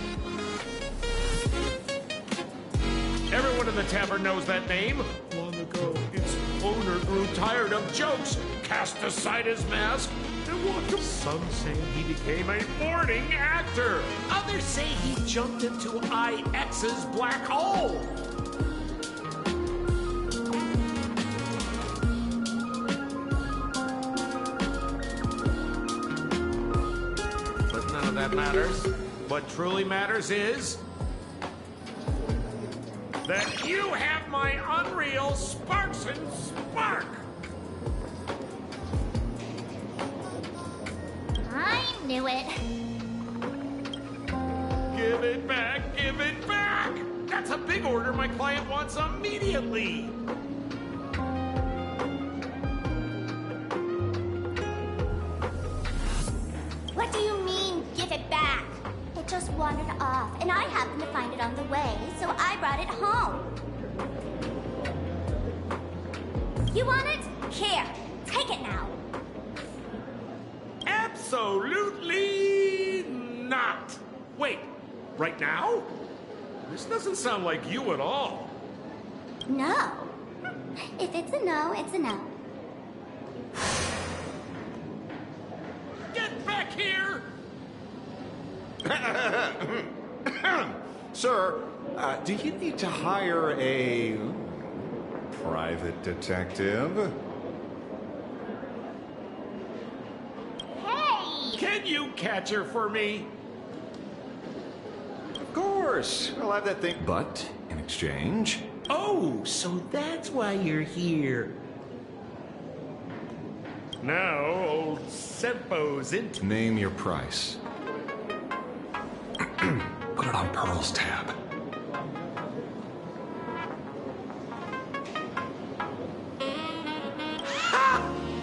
[SPEAKER 17] Everyone in the tavern knows that name. Long ago, its owner grew tired of jokes, cast aside his mask, and walked up. Some say he became a boarding actor. Others say he jumped into IX's black hole. But none of that matters. What truly matters is that you have my unreal Sparks and Spark!
[SPEAKER 4] I knew it.
[SPEAKER 17] Give it back! Give it back! That's a big order my client wants immediately!
[SPEAKER 7] What do you mean? just wandered off, and I happened to find it on the way, so I brought it home. You want it? Here, take it now.
[SPEAKER 17] Absolutely not. Wait, right now? This doesn't sound like you at all.
[SPEAKER 7] No. If it's a no, it's a no.
[SPEAKER 17] Get back here!
[SPEAKER 11] Sir, do you need to hire a private detective?
[SPEAKER 7] Hey!
[SPEAKER 17] Can you catch her for me?
[SPEAKER 11] Of course. I'll have that thing. But in exchange...
[SPEAKER 17] Oh, so that's why you're here. Now, old Sempo's into...
[SPEAKER 11] Name your price. Put it on Pearl's tab.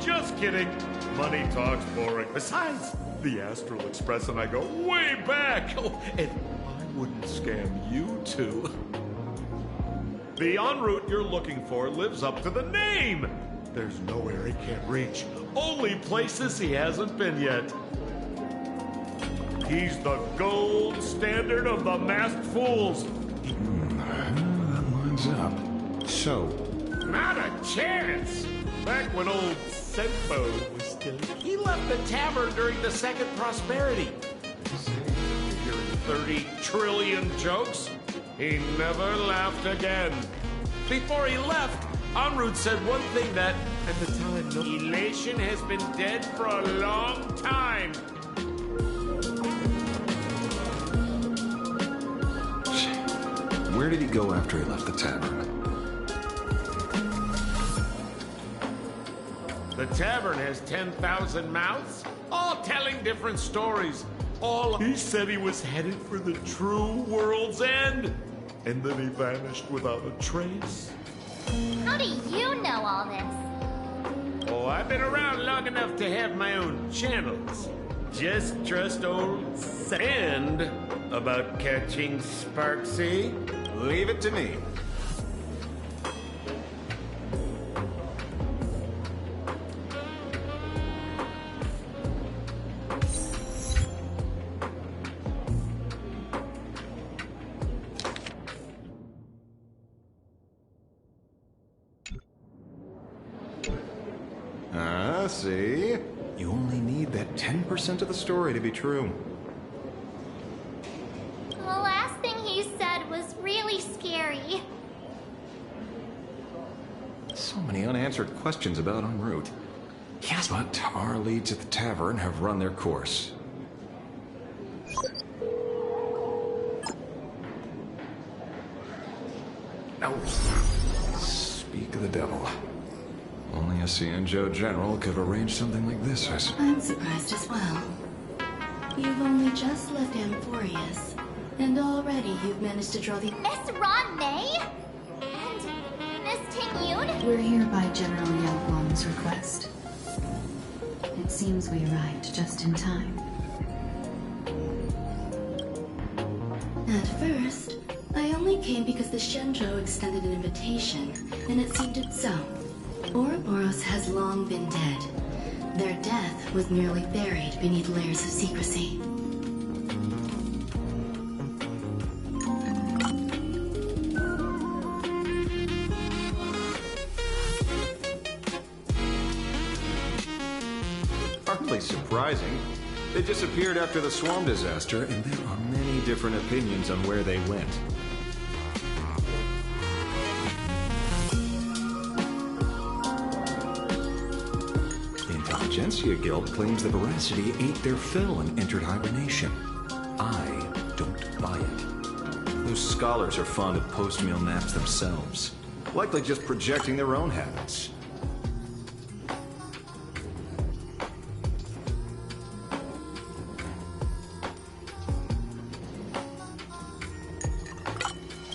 [SPEAKER 17] Just kidding. Money talks, boring. Besides, the Astral Express and I go way back. Oh, and I wouldn't scam you two. The en route you're looking for lives up to the name. There's nowhere he can't reach. Only places he hasn't been yet. He's the gold standard of the masked fools.
[SPEAKER 11] That lines up. So...
[SPEAKER 17] Not a chance! Back when old Sempo was still... He left the tavern during the Second Prosperity. Hearing 30 trillion jokes, he never laughed again. Before he left, en route said one thing that, at the time, elation has been dead for a long time.
[SPEAKER 11] Where did he go after he left the tavern?
[SPEAKER 17] The tavern has 10,000 mouths, all telling different stories. He said he was headed for the true world's end. And then he vanished without a trace.
[SPEAKER 4] How do you know all this?
[SPEAKER 17] Oh, I've been around long enough to have my own channels. Just trust old and about catching Sparksy.
[SPEAKER 11] Leave it to me. See? You only need that 10% of the story to be true.
[SPEAKER 4] The last thing he said was really scary.
[SPEAKER 11] So many unanswered questions about en route. Yes, but our leads at the tavern have run their course. No. Speak of the devil. Only a Cienjo general could have arranged something like this, I suppose.
[SPEAKER 18] I'm surprised as well. You've only just left Amphorius, and already you've managed to draw the...
[SPEAKER 4] Miss Ron May? And Miss Ting-Yun?
[SPEAKER 18] We're here by General Yao Guang's request. It seems we arrived just in time. At first, I only came because the Shenzhou extended an invitation, and it seemed it so. Ouroboros has long been dead. Their death was merely buried beneath layers of secrecy.
[SPEAKER 11] Hardly surprising. They disappeared after the swarm disaster, and there are many different opinions on where they went. The Intelligentsia Guild claims the Veracity ate their fill and entered hibernation. I don't buy it. Those scholars are fond of post-meal naps themselves, likely just projecting their own habits.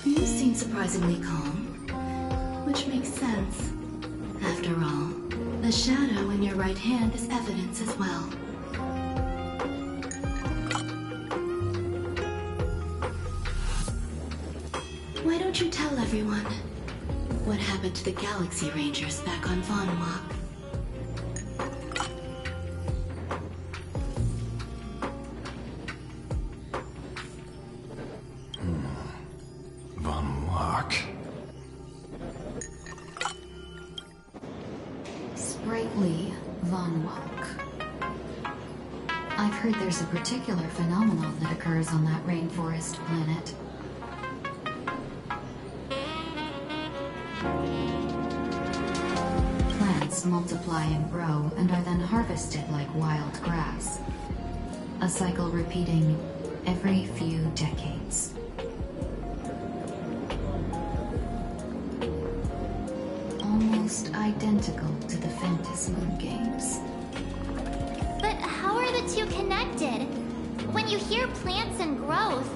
[SPEAKER 18] You seem surprisingly calm, which makes sense. After all, the shadow in your right hand is evidence as well. Why don't you tell everyone what happened to the Galaxy Rangers back on Von Walk?
[SPEAKER 11] Von Walk.
[SPEAKER 19] Sprightly Von Walk. I've heard there's a particular phenomenon that occurs on that rainforest planet. Plants multiply and grow and are then harvested like wild grass. A cycle repeating every few decades. Almost identical to the Phantasmoon games.
[SPEAKER 4] But how are the two connected? When you hear plants and growth,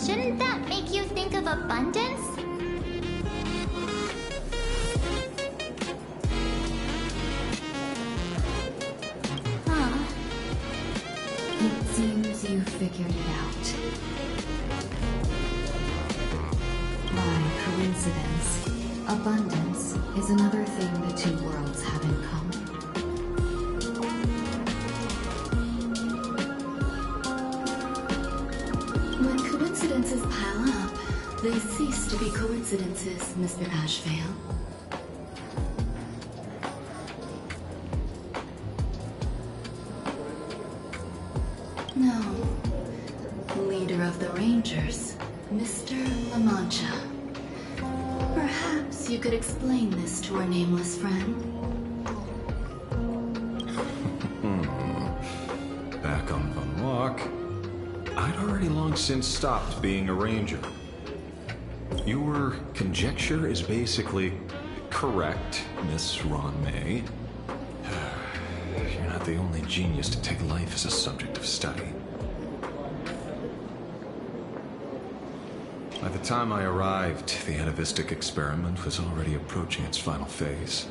[SPEAKER 4] shouldn't that make you think of abundance? Huh.
[SPEAKER 19] It seems you figured it out. By coincidence, abundance is another thing the two worlds have in common.
[SPEAKER 18] When coincidences pile up, they cease to be coincidences, Mr. Ashvale. No. Leader of the Rangers, Mr. La Mancha. Perhaps you could explain this to our nameless friend.
[SPEAKER 11] Back on Von Walk, I'd already long since stopped being a ranger. Your conjecture is basically correct, Miss Ron May. You're not the only genius to take life as a subject of study. By the time I arrived, the atavistic experiment was already approaching its final phase.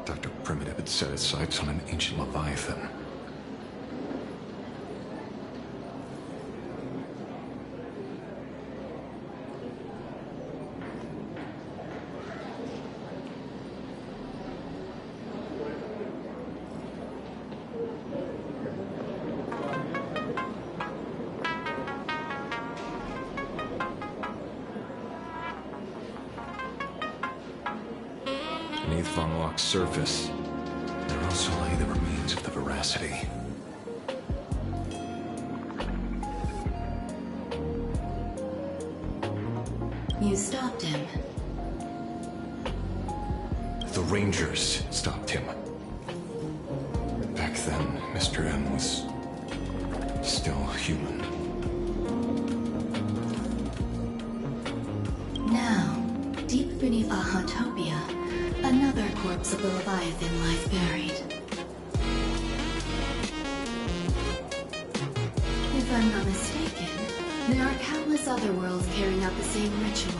[SPEAKER 11] Dr. Primitive had set his sights on an ancient Leviathan. Beneath Von Walk's surface, there also lay the remains of the Veracity.
[SPEAKER 18] You stopped him.
[SPEAKER 11] The Rangers stopped him. Back then, Mr. M was still human.
[SPEAKER 18] Now, deep beneath Ahatopia, another corpse of the Leviathan lies buried. If I'm not mistaken, there are countless other worlds carrying out the same ritual.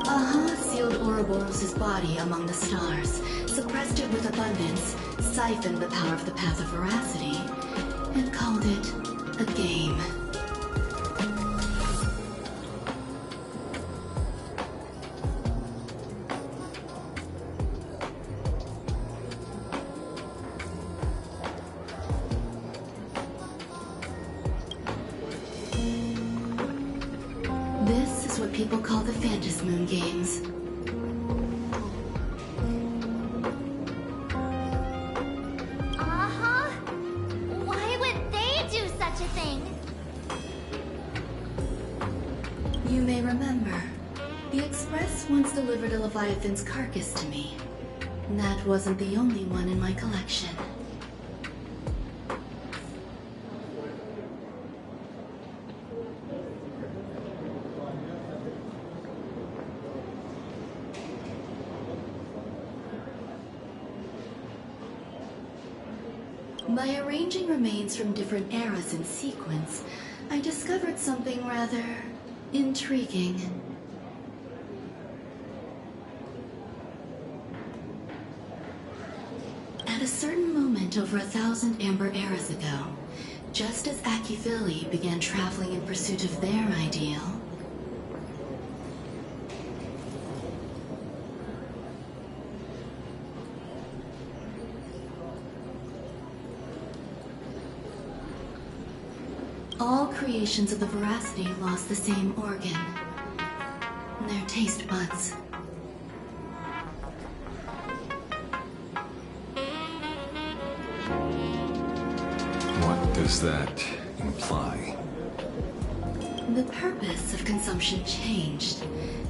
[SPEAKER 18] Aha sealed Ouroboros' body among the stars, suppressed it with abundance, siphoned the power of the Path of Veracity, and called it a game. This is what people call the Phantasmoon games.
[SPEAKER 4] Uh-huh. Why would they do such a thing?
[SPEAKER 18] You may remember, the Express once delivered a Leviathan's carcass to me. That wasn't the only one in my collection. By arranging remains from different eras in sequence, I discovered something rather intriguing. At a certain moment over 1,000 Amber eras ago, Just as Akifili began traveling in pursuit of their ideal, all creations of the Veracity lost the same organ, their taste buds.
[SPEAKER 11] What does that imply?
[SPEAKER 18] The purpose of consumption changed.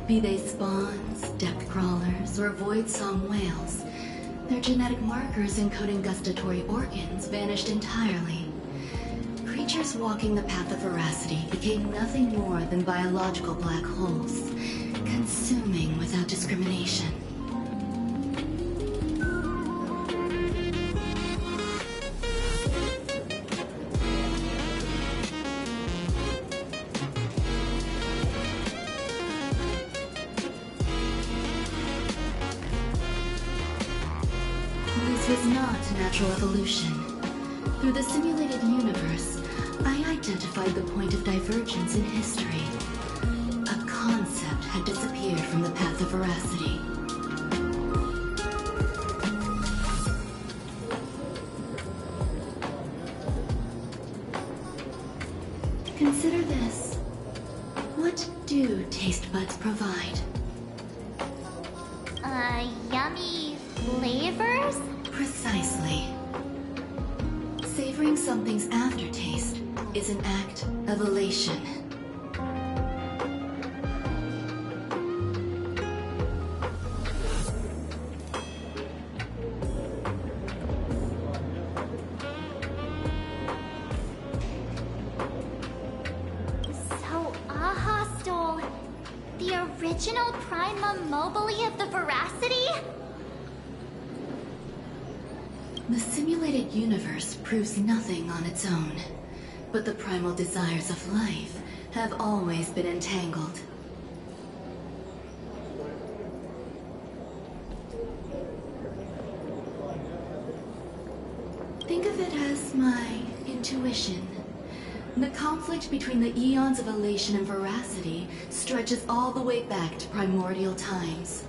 [SPEAKER 18] Be they spawns, depth crawlers, or void-song whales, their genetic markers encoding gustatory organs vanished entirely. Creatures walking the path of veracity became nothing more than biological black holes, consuming without discrimination. This was not natural evolution. Through the simulated universe, I identified the point of divergence in history. A concept had disappeared from the path of veracity. Consider this. What do taste buds provide?
[SPEAKER 4] Yummy flavors?
[SPEAKER 18] Precisely. Savoring something's aftertaste is an act of elation.
[SPEAKER 4] So Aha stole the original Prima Mobile of the Veracity?
[SPEAKER 18] The simulated universe proves nothing on its own, but the primal desires of life have always been entangled. Think of it as my intuition. The conflict between the eons of elation and veracity stretches all the way back to primordial times.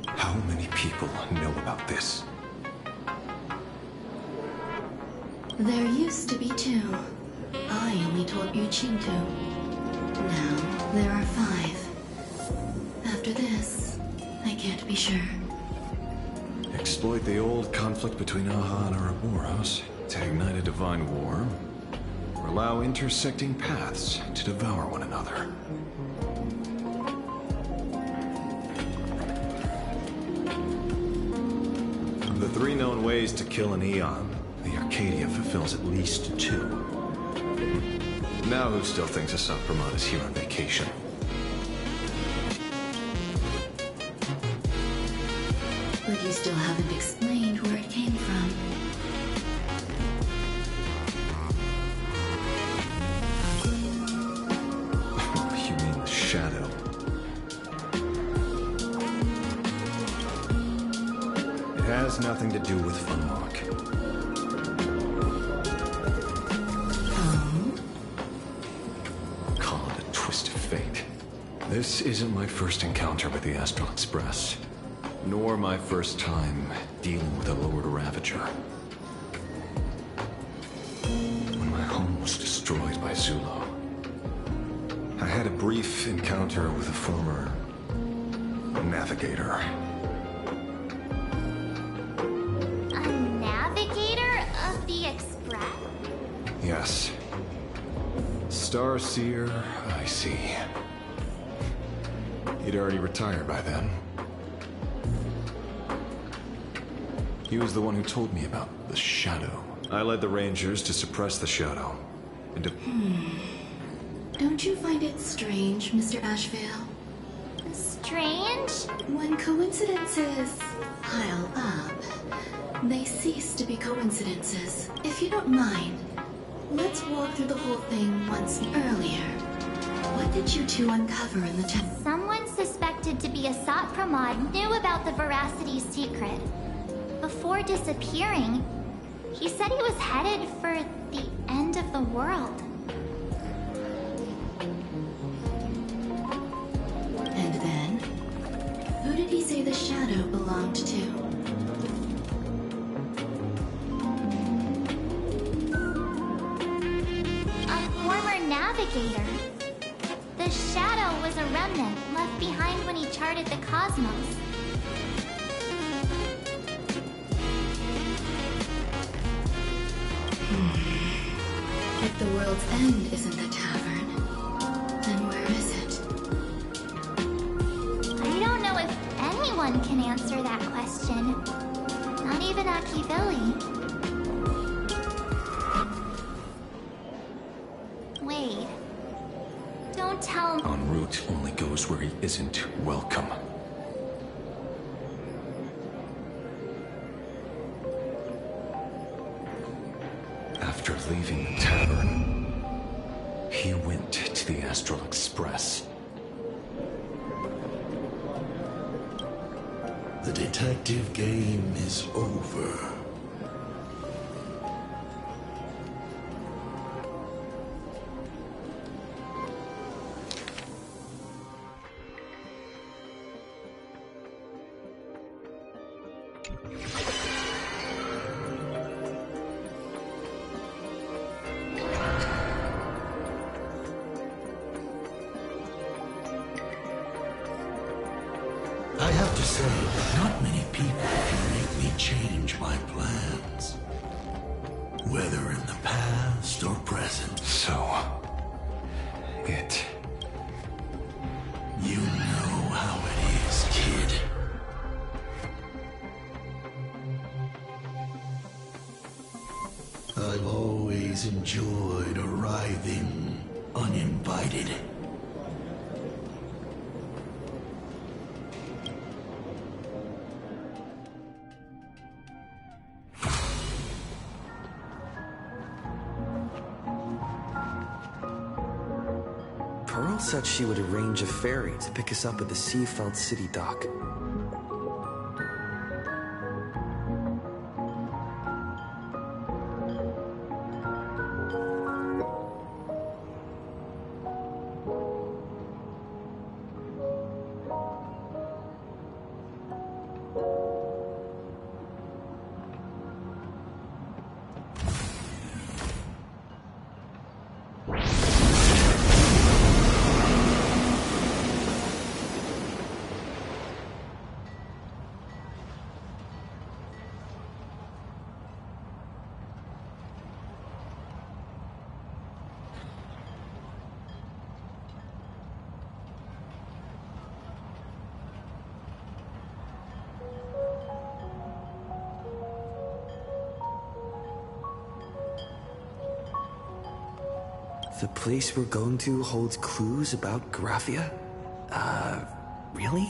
[SPEAKER 11] How many people know about this?
[SPEAKER 18] There used to be 2. I only told Yuqing 2. Now, there are 5. After this, I can't be sure.
[SPEAKER 11] Exploit the old conflict between Aha and Ouroboros to ignite a divine war, or allow intersecting paths to devour one another. Of the 3 known ways to kill an Eon, the Arcadia fulfills at least 2. Now who still thinks a Sacramont is here on vacation?
[SPEAKER 18] But you still haven't explained where it came from.
[SPEAKER 11] You mean the shadow? It has nothing to do with Funmark. Call it a twist of fate. This isn't my first encounter with the Astral Express, nor my first time dealing with a Lord Ravager. When my home was destroyed by Zulo, I had a brief encounter with a former navigator.
[SPEAKER 4] A navigator of the Express?
[SPEAKER 11] Yes. Starseer, I see. He'd already retired by then. He was the one who told me about the Shadow. I led the Rangers to suppress the Shadow. And to...
[SPEAKER 18] Don't you find it strange, Mr. Ashvale?
[SPEAKER 4] Strange?
[SPEAKER 18] When coincidences pile up, they cease to be coincidences. If you don't mind, let's walk through the whole thing once earlier. What did you 2 uncover in the temple?
[SPEAKER 4] Someone suspected to be a Sot Alpremod knew about the Veracity secret. Before disappearing, he said he was headed for the end of the world.
[SPEAKER 18] And then? Who did he say the shadow belonged to?
[SPEAKER 4] A former navigator. The shadow was a remnant left behind when he charted the cosmos.
[SPEAKER 18] If the world's end isn't the tavern, then where is it?
[SPEAKER 4] I don't know if anyone can answer that question. Not even Akivilli. Wait. Don't tell me.
[SPEAKER 11] En route only goes where he isn't welcome. After leaving the tavern, he went to the Astral Express.
[SPEAKER 20] The detective game is over. I have to say, not many people can make me change my plans. Whether in the past or present.
[SPEAKER 11] So,
[SPEAKER 20] You know how it is, kid. I've always enjoyed arriving uninvited.
[SPEAKER 1] Pearl said she would arrange a ferry to pick us up at the Seafeld City dock. The place we're going to holds clues about Graphia? Really?